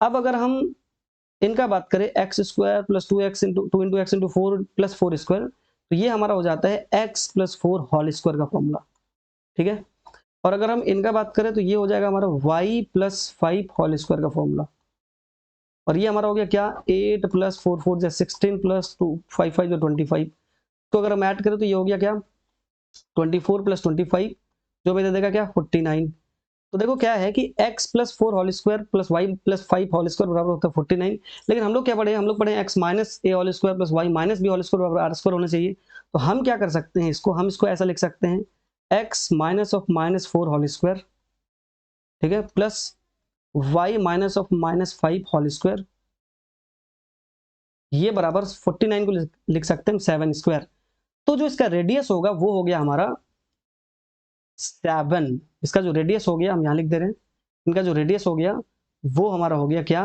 अब अगर हम इनका बात करें x² + 2x × 2 × x × 4 + 4², तो ये हमारा हो जाता है x + 4² का फॉर्मूला। ठीक है, और अगर हम इनका बात करें तो ये हो जाएगा हमारा y + 5² का फॉर्मूला, और ये हमारा हो गया क्या 8 + 4 4 16 + 2 5 5 25। तो अगर हम ऐड करें तो ये हो गया क्या 24 + 25, जो हमें दे देगा क्या 49। तो देखो क्या है कि x + 4² + y + 5² बराबर होता है 49, लेकिन हम लोग क्या पढ़े, हम लोग पढ़े x - a² + y - b² बराबर r² होना चाहिए। तो हम क्या कर सकते हैं, इसको हम इसको ऐसा लिख सकते हैं x - (-4²), ठीक है, प्लस y - (-5²), ये बराबर 49 को लिख सकते हैं 7²। तो जो इसका रेडियस होगा वो हो गया हमारा 7। इसका जो रेडियस हो गया हम यहाँ लिख दे रहे हैं, इनका जो रेडियस हो गया वो हमारा हो गया क्या,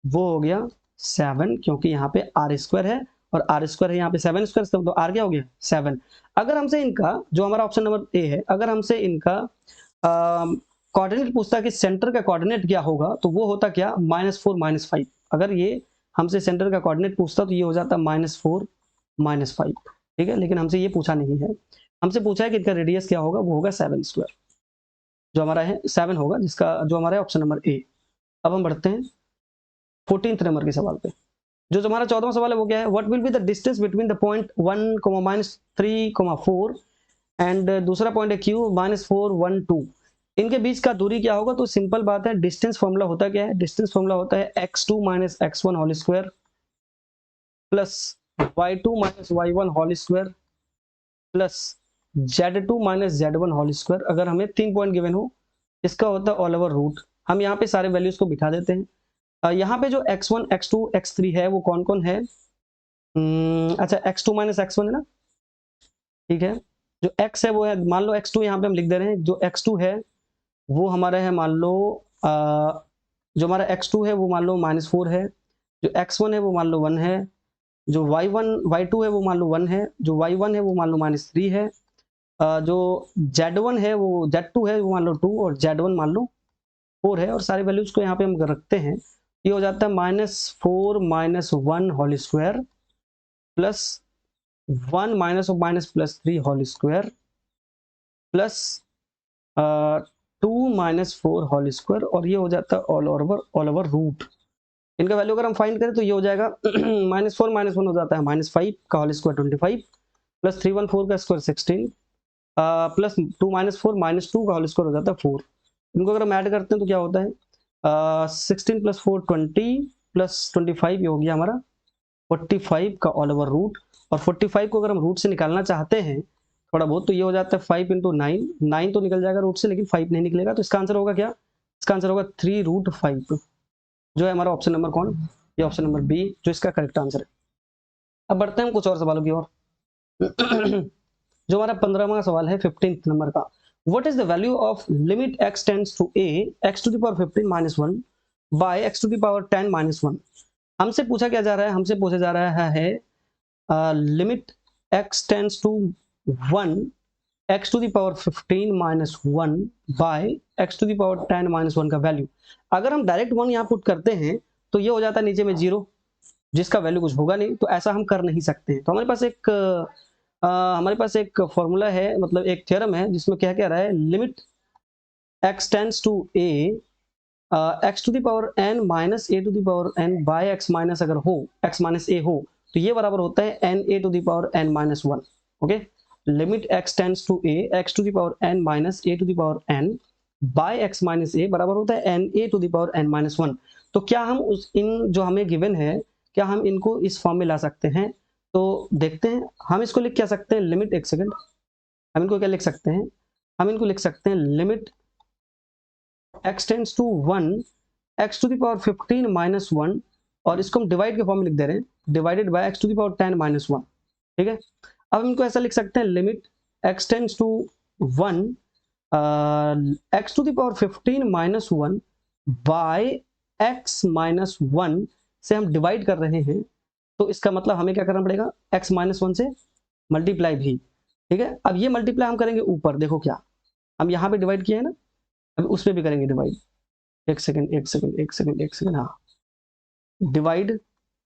वो हो गया 7, क्योंकि यहाँ पे r² है और r² है यहाँ पे 7², तो r क्या हो गया 7। अगर हमसे इनका जो हमारा ऑप्शन नंबर ए है, अगर हमसे इनका कोऑर्डिनेट पूछता कि सेंटर का कोऑर्डिनेट क्या होगा, तो वो होता क्या -4 -5। अगर ये हमसे सेंटर का कोऑर्डिनेट पूछता तो ये हो जाता -4 -5। ठीक है, लेकिन हमसे ये पूछा नहीं है, हमसे पूछा है कि इनका रेडियस क्या होगा, वो होगा 7², जो हमारा है 7 होगा, जिसका जो हमारा है ऑप्शन नंबर ए। अब हम बढ़ते हैं 14th नंबर के सवाल पे, जो हमारा 14वां सवाल है वो क्या है, what will be the distance between the point 1, -3, 4 and दूसरा पॉइंट है Q -4, 1, 2। इनके बीच का दूरी क्या होगा, तो सिंपल बात है, डिस्टेंस फॉर्मूला होता क्या है, डिस्टेंस फॉर्मूला होता है x2 - x1² plus y2 - y1² plus z2 - z1²। अगर हमें 3 पॉइंट गिवन हो, इसका होता है ऑल ओवर रूट। हम यहाँ पे सारे वैल्यूज को बिठा देते हैं। यहाँ पे जो x1 x2 x3 है वो कौन कौन है, अच्छा x2 - x1 है ना, ठीक है, जो x है वो है, मान लो x2 यहाँ पे हम लिख दे रहे हैं, जो x2 है वो हमारा है, मान लो जो हमारा x2 है वो मान लो -4 है, जो x1 है वो मान लो 1 है, जो y2 है वो मान लो 1 है, जो y1 है वो मान लो -3 है, जो z1 है वो z2 है वो मान लो 2, और z1 मान लो 4 है, और सारे वैल्यूज को यहाँ पे हम रखते हैं। ये हो जाता है -4 - 1² plus 1 - (-3) plus 2 minus 4 whole square, और ये हो जाता है ऑल ओवर रूट। इनका वैल्यू अगर हम फाइंड करें तो ये हो जाएगा -4 -1 हो जाता है -5 का होल स्क्वायर 25 प्लस 314 का स्क्वायर 16 प्लस 2 -4 -2 का होल स्क्वायर हो जाता है 4। इनको अगर हम ऐड करते हैं तो क्या होता है 16 प्लस 4 20 प्लस 25, ये हो गया हमारा 45 का ऑल ओवर रूट। और 45 को अगर हम रूट से निकालना चाहते हैं थोड़ा बहुत, तो ये हो जाता है 5 इंटू 9, 9 तो निकल जाएगा रूट से लेकिन 5 नहीं निकलेगा, तो इसका आंसर होगा क्या, इसका आंसर होगा 3√5, जो है हमारा ऑप्शन नंबर कौन, ये ऑप्शन नंबर बी जो इसका करेक्ट आंसर है। अब बढ़ते हैं हम कुछ और सवालों की ओर। जो हमारा 15वां सवाल है 15th नंबर का, what is the value of limit x tends to a x to the power 15 -1 by x to the power 10 -1। हमसे पूछा क्या जा रहा है, हमसे पूछा जा रहा है limit x tends to 1 x to the power 15 -1 by x to the power 10 -1 का वैल्यू। अगर हम डायरेक्ट 1 यहाँ पुट करते हैं तो ये हो जाता है नीचे में 0, जिसका वैल्यू कुछ होगा नहीं, तो ऐसा हम कर नहीं सकते। तो हमारे पास एक फॉर्मूला है, मतलब एक थ्योरम है जिसमें क्या कह रहा है, limit x tends to a x to the power n minus a to the power n by x minus अगर हो x माइनस a हो तो ये बराबर होता है n a to the power n minus 1। Okay, limit x tends to a x to the power n minus a to the power n by x minus a बराबर होता है n a to the power n minus 1। तो क्या हम इन जो हमें गिवन है, क्या हम इनको इस फॉर्म में ला सकते हैं? तो देखते हैं। हम इसको लिख क्या सकते हैं, लिमिट, एक सेकंड, हम इनको क्या लिख सकते हैं, हम इनको लिख सकते हैं limit x tends to 1 x to the power 15 minus 1, और इसको हम डिवाइड के फॉर्म में लिख दे रहे हैं, divided by x to the power 10 minus 1। ठीक है, अब हम इनको ऐसा लिख सकते हैं, limit x tends to 1 x to the power 15 minus 1 by x minus 1 से हम डिवाइड कर रहे हैं, तो इसका मतलब हमें क्या करना पड़ेगा, x माइनस 1 से मल्टीप्लाई भी। ठीक है, अब ये मल्टीप्लाई हम करेंगे ऊपर, देखो क्या हम यहाँ पे डिवाइड किए हैं ना, अब उस पर भी करेंगे डिवाइड। एक सेकंड एक सेकंड एक सेकंड एक सेकंड, हाँ, divide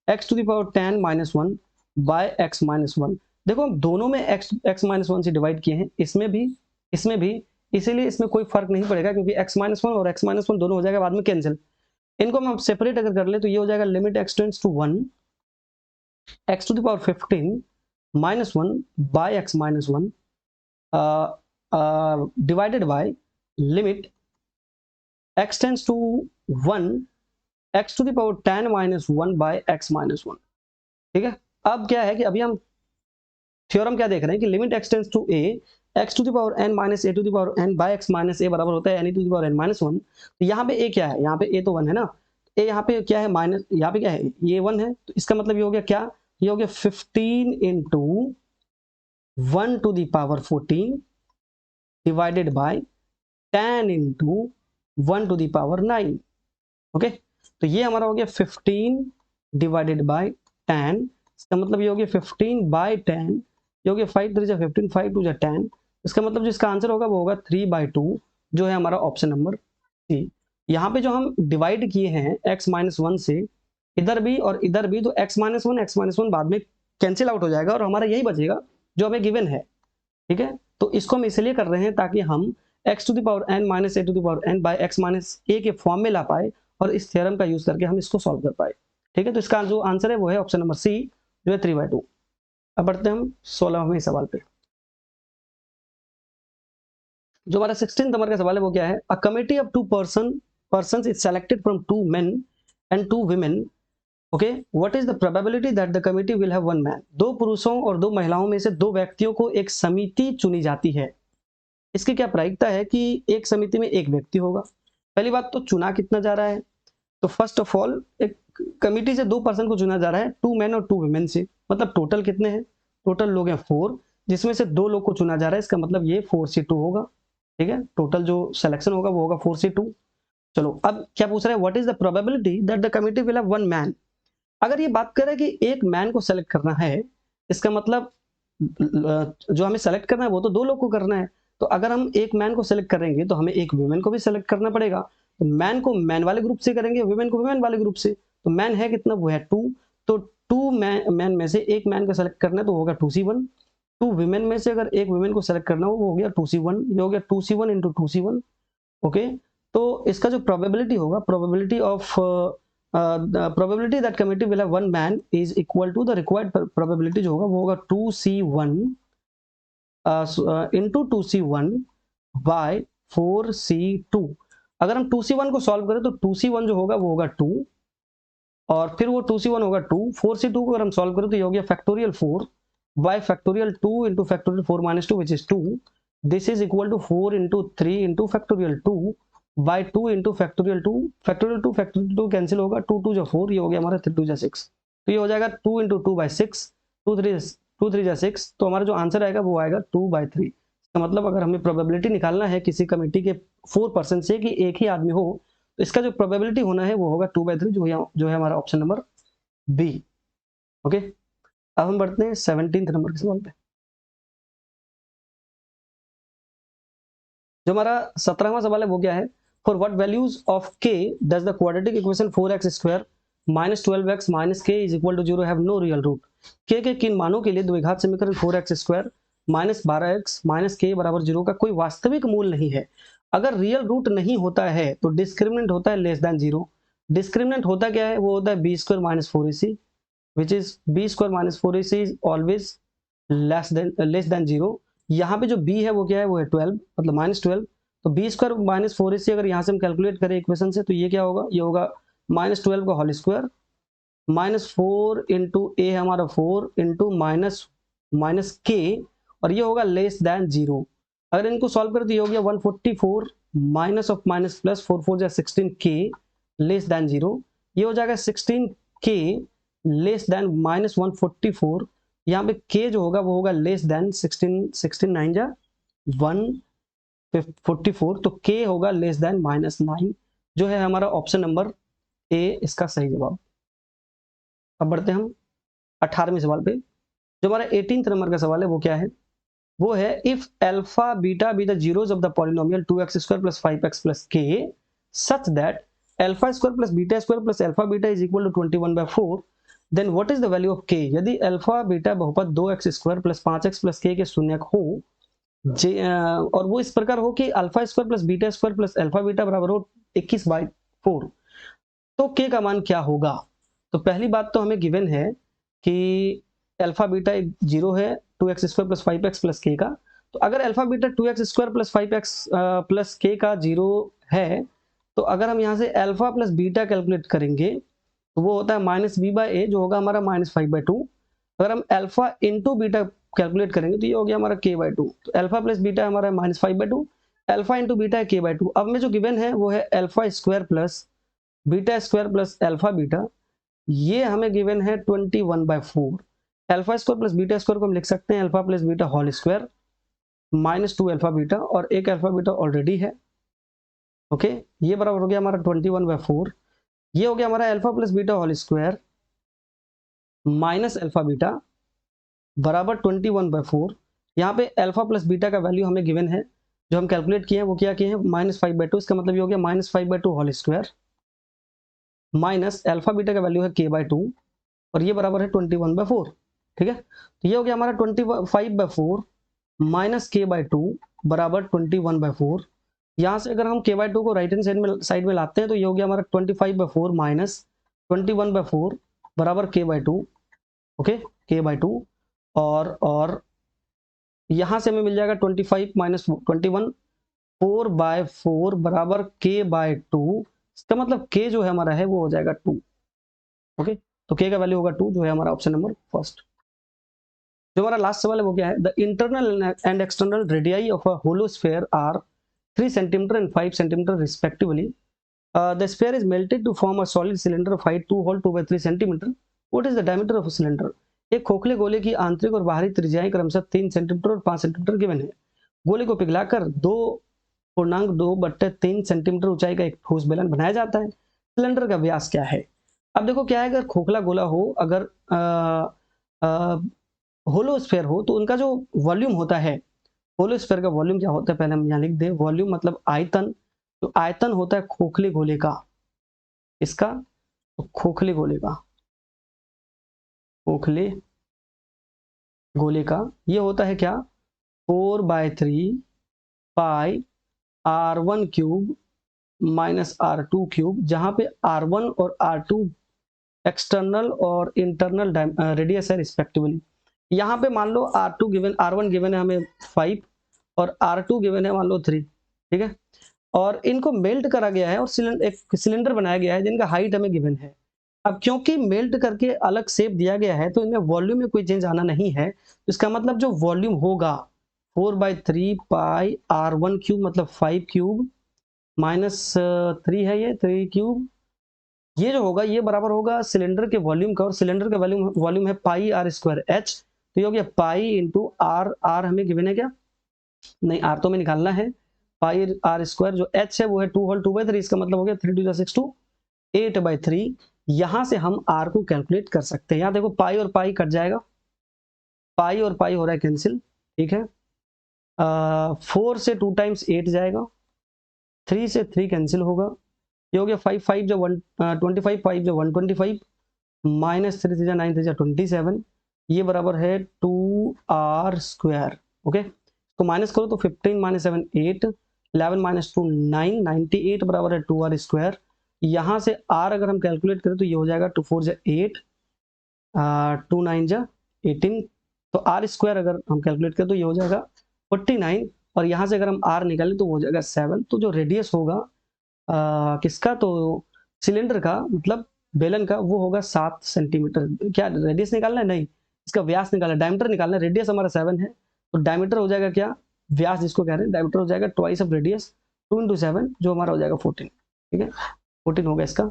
x to the power 10 minus 1 by x minus 1। देखो हम दोनों में x माइनस 1 से डिवाइड किए हैं, इसमें भी, इसीलिए इसमें कोई फर्क नहीं पड़ेगा, क्योंकि x माइनस 1 और x माइनस 1 दोनों हो जाएगा बाद में कैंसिल। इनको हम सेपरेट अगर कर ले तो ये हो जाएगा limit x tends to 1 x to the power 15 minus 1 by x minus 1 divided by limit x tends to 1 x to the power 10 minus 1 by x minus 1। ठीक है, अब क्या है कि अभी हम थ्योरम क्या देख रहे हैं कि limit x tends to a x to the power n minus a to the power n by x minus a बराबर होता है n to the power n minus 1। तो यहाँ पे a क्या है, यहाँ पे a तो 1 है ना, a यहाँ पे क्या है माइनस, यहाँ पे क्या है, ये 1 है, तो इसका मतलब ये हो गया क्या, ये हो गया 15 into 1 to the power 14 divided by 10 into 1 to the power 9। Okay, तो ये हमारा हो गया 15 डिवाइडेड बाय 10, इसका मतलब ये हो गया 15 बाय 10, ये हो गया 5 3 जा 15 5 2 जा 10, इसका मतलब जो इसका आंसर होगा वो होगा 3/2, जो है हमारा ऑप्शन नंबर सी। यहाँ पे जो हम डिवाइड किए हैं x माइनस 1 से, इधर भी और इधर भी, तो x माइनस 1 बाद में कैंसिल आउट हो जाएगा और हमारा यही बचेगा जो हमें गिवन है। ठीक है, तो इसको हम इसलिए कर रहे हैं ताकि हम x to the power n minus a to the power n by x minus a के फॉर्म में ला पाए, और इस थ्योरम का यूज करके हम इसको सॉल्व कर पाए। ठीक है, तो इसका जो आंसर है वो है ऑप्शन नंबर सी, जो है 3/2। अब बढ़ते हैं हम 16वें सवाल पे। जो हमारा 16 नंबर का सवाल है वो क्या है, a committee of 2 persons is selected from 2 men and 2 women। Okay, what is the probability that the committee will have 1 man। 2 पुरुषों और 2 महिलाओं में से 2 व्यक्तियों को एक समिति चुनी जाती है। इसकी क्या प्रायिकता है कि एक समिति में एक व्यक्ति होगा। पहली बात तो चुना कितना जा रहा है, तो फर्स्ट ऑफ ऑल एक कमिटी से 2 पर्सन को चुना जा रहा है, 2 men और 2 women से, मतलब टोटल कितने हैं, टोटल लोग हैं 4, जिसमें से 2 लोग को चुना जा रहा है, इसका मतलब ये 4/2 होगा। ठीक है, टोटल जो सिलेक्शन होगा वो होगा 4/2। चलो अब क्या पूछ रहा है, what is the probability that the committee will have 1 man। अगर ये बात करें कि एक मैन को सेलेक्ट करना है, इसका मतलब जो हमें सेलेक्ट करना है वो तो 2 लोग को करना है, तो अगर हम एक मैन को सेलेक्ट करेंगे तो हमें एक वुमेन को भी सेलेक्ट करना पड़ेगा। तो मैन को मैन वाले ग्रुप से करेंगे, वुमेन को वुमेन वाले ग्रुप से, तो मैन है कितना, वो है 2, तो 2 मैन में से एक मैन को सेलेक्ट करना है तो होगा 2C1, 2 वुमेन में से अगर एक वुमेन को सेलेक्ट करना हो वो हो गया 2C1, ये हो गया 2C1 इंटू 2C1, ओके, तो इसका जो प्रोबेबिलिटी होगा, probability of probability that committee will have one man is equal to the required probability जो होगा वो होगा 2C1 into 2C1 bye 4C2। अगर हम 2C1 को सॉल्व करें तो 2C1 जो होगा वो होगा 2, और फिर वो 2C1 होगा 2, 4C2 को अगर हम सॉल्व करें तो ये हो गया factorial 4 by factorial 2 into factorial 4 minus 2 which is 2। This is equal to 4 into 3 into factorial 2 by 2 into factorial 2, factorial 2 cancel होगा, 2 2 जो 4, ये हो गया हमारा 3 2 6, तो ये हो जाएगा 2 इंटू 2 बाई 6, 2 3 जा 6, तो हमारा जो आंसर आएगा वो आएगा 2/3। इसका मतलब अगर हमें प्रोबेबिलिटी निकालना है किसी कमेटी के 4% से कि एक ही आदमी हो, तो इसका जो प्रोबेबिलिटी होना है वो होगा 2/3, जो है हमारा ऑप्शन नंबर बी। ओके, अब हम बढ़ते हैं 17th नंबर के सवाल पे। जो हमारा 17वां सवाल है वो क्या है, for what values of k does the quadratic equation 4x² minus 12x minus k is equal to 0 have no real root. के किन मानों के लिए द्विघात समीकरण 4x² माइनस 12x माइनस के बराबर 0 का कोई वास्तविक मूल नहीं है। अगर रियल रूट नहीं होता है तो डिस्क्रिमिनेंट होता है लेस देन 0। डिस्क्रिमिनेंट होता क्या है, वो होता है b² minus 4ac, which is b² minus 4ac is always less than 0। यहाँ पे जो b है वो क्या है, वो है 12, मतलब -12। तो b² माइनस 4ac अगर यहाँ से हम कैलकुलेट करें इक्वेशन से, तो ये क्या होगा, ये होगा -12 का होल स्क्वायर माइनस 4 इंटू ए हमारा 4 इंटू माइनस के, और ये होगा लेस देन 0। अगर इनको सॉल्व करें तो ये हो गया 144 माइनस ऑफ माइनस प्लस 4 4 जा 16 के लेस देन 0, ये हो जाएगा 16 के लेस देन माइनस 144। यहाँ पे k जो होगा वो होगा लेस देन 16 9 जा 144, तो k होगा लेस देन -9, जो है हमारा ऑप्शन नंबर ए इसका सही जवाब। अब बढ़ते हैं हम 18वें सवाल पे। जो हमारा 18th नंबर का सवाल है वो क्या है, वो है if alpha beta be the zeros of the polynomial 2x² plus 5x plus k such that alpha square plus beta square plus alpha beta is equal to 21/4, then what is the value of k. यदि अल्फा बीटा बहुपद 2x² प्लस 5x प्लस के शून्यक हो, और वो इस प्रकार हो कि alpha square plus beta square plus alpha beta बराबर हो 21/4, तो के का मान क्या होगा। तो पहली बात तो हमें गिवन है कि अल्फा बीटा 0 है 2x² प्लस 5x प्लस के का। तो अगर alpha beta 2x² plus 5x plus के का 0 है, तो अगर हम यहाँ से अल्फा प्लस बीटा कैलकुलेट करेंगे तो वो होता है -b/a, जो होगा हमारा -5/2। अगर हम अल्फा इंटू बीटा कैलकुलेट करेंगे तो ये हो गया हमारा k/2। तो अल्फा प्लस बीटा हमारा -5/2, अल्फा इंटू बीटा है k/2। अब में जो गिवन है वो है alpha square plus beta square plus alpha beta, ये हमें गिवन है 21/4। Alpha square plus beta square को हम लिख सकते हैं alpha plus beta whole square -2 alpha beta, और एक अल्फा बीटा ऑलरेडी है। ओके, ये बराबर हो गया हमारा 21/4। ये हो गया हमारा alpha plus beta whole square minus alpha beta बराबर 21/4। यहाँ पे अल्फा प्लस बीटा का वैल्यू हमें गिवन है, जो हम कैलकुलेट किए हैं वो क्या किए हैं, -5/2। इसका मतलब ये हो गया -5/2 whole square minus alpha beta का वैल्यू है k/2, और ये बराबर है 21/4। ठीक है, तो ये हो गया हमारा 25/4 माइनस k/2 बराबर 21/4। यहाँ से अगर हम k/2 को राइट हैंड साइड में लाते हैं तो ये हो गया हमारा 25/4 माइनस 21/4 बराबर k/2। ओके, k/2, और यहाँ से हमें मिल जाएगा 25 माइनस 21 4/4 बराबर k/2। इसका मतलब k जो है हमारा है वो हो जाएगा 2। ओके, तो k का वैल्यू होगा 2, जो है हमारा ऑप्शन नंबर फर्स्ट। जो हमारा लास्ट सवाल है वो क्या है, the internal and external radii of a hollow sphere are 3 centimetre and 5 centimetre respectively. The sphere is melted to form a solid cylinder of height 2 whole 2/3 centimeter. What is the diameter of a cylinder? एक खोखले गोले की आंतरिक और बाहरी त्रिज्याएं क्रमशः 3 सेंटीमीटर और 5 सेंटीमीटर गिवन है। गोले को पिघलाकर 2.2/3 सेंटीमीटर ऊंचाई का एक ठोस बेलन बनाया जाता है। सिलेंडर का व्यास क्या है। अब देखो क्या है, अगर खोखला गोला हो, अगर होलो स्फीयर हो, तो उनका जो वॉल्यूम होता है, होलो स्फीयर का वॉल्यूम क्या होता है, पहले हम यहाँ लिख दे। वॉल्यूम मतलब आयतन, तो आयतन होता है खोखले गोले का, इसका, तो खोखले गोले का, खोखले गोले का ये होता है क्या, 4/3 पाई R1 cube minus R2 cube, जहां पे R1 और R2 एक्सटर्नल और इंटरनल रेडियस है रिस्पेक्टिवली। यहाँ पे मान लो R1 गिवन है हमें 5 और R2 गिवन है मान लो 3, ठीक है, और इनको मेल्ट करा गया है और एक सिलेंडर बनाया गया है जिनका हाइट हमें गिवन है। अब क्योंकि मेल्ट करके अलग शेप दिया गया है तो इनमें वॉल्यूम में कोई चेंज आना नहीं है, तो इसका मतलब जो वॉल्यूम होगा 4/3 पाई R1 क्यूब मतलब 5 क्यूब माइनस 3 है, ये 3 क्यूब, ये जो होगा ये बराबर होगा सिलेंडर के वॉल्यूम का, और सिलेंडर का वॉल्यूम है पाई R स्क्वायर H, तो ये हो गया पाई इंटू आर, आर हमें गिवन है क्या, नहीं आर तो हमें निकालना है, पाई R स्क्वायर जो H है वो है 2 होल 2/3, इसका मतलब हो गया 3 to the 6 to 8/3। यहां से हम R को कैलकुलेट कर सकते हैं। यहाँ देखो पाई और पाई कट जाएगा, पाई और पाई हो रहा है कैंसिल, ठीक है, 4 से 2 टाइम्स 8 जाएगा, 3 से 3 कैंसिल होगा, ये हो गया 5 5 जो 125, 5 जो 125 माइनस 3 3 9 3 27, ये बराबर है 2R स्क्वायर। ओके, तो माइनस करो तो 15 माइनस 7 8, 11 माइनस 2 9, 98 बराबर है 2R स्क्वायर। यहाँ से R अगर हम कैलकुलेट करें तो ये हो जाएगा 2 4 जा 8, 2 9 जा 18, तो R स्क्वायर अगर हम कैलकुलेट करें तो ये हो जाएगा 49, और यहाँ से अगर हम R निकालें तो वो हो जाएगा 7। तो जो रेडियस होगा किसका, तो सिलेंडर का मतलब बेलन का, वो होगा 7 सेंटीमीटर। क्या रेडियस निकालना है, नहीं इसका व्यास निकालना है, डायमीटर निकालना है। रेडियस हमारा 7 है तो डायमीटर हो जाएगा क्या, व्यास जिसको कह रहे हैं, डायमीटर हो जाएगा ट्वाइस ऑफ रेडियस 2 into 7 जो हमारा हो जाएगा 14, ठीक है, 14 होगा इसका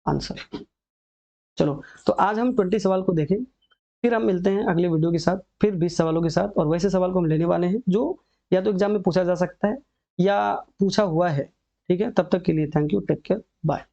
आंसर। चलो तो आज हम 20 सवाल को देखें, फिर हम मिलते हैं अगले वीडियो के साथ, फिर 20 सवालों के साथ, और वैसे सवाल को हम लेने वाले हैं जो या तो एग्जाम में पूछा जा सकता है या पूछा हुआ है, ठीक है। तब तक के लिए thank you, take care, bye.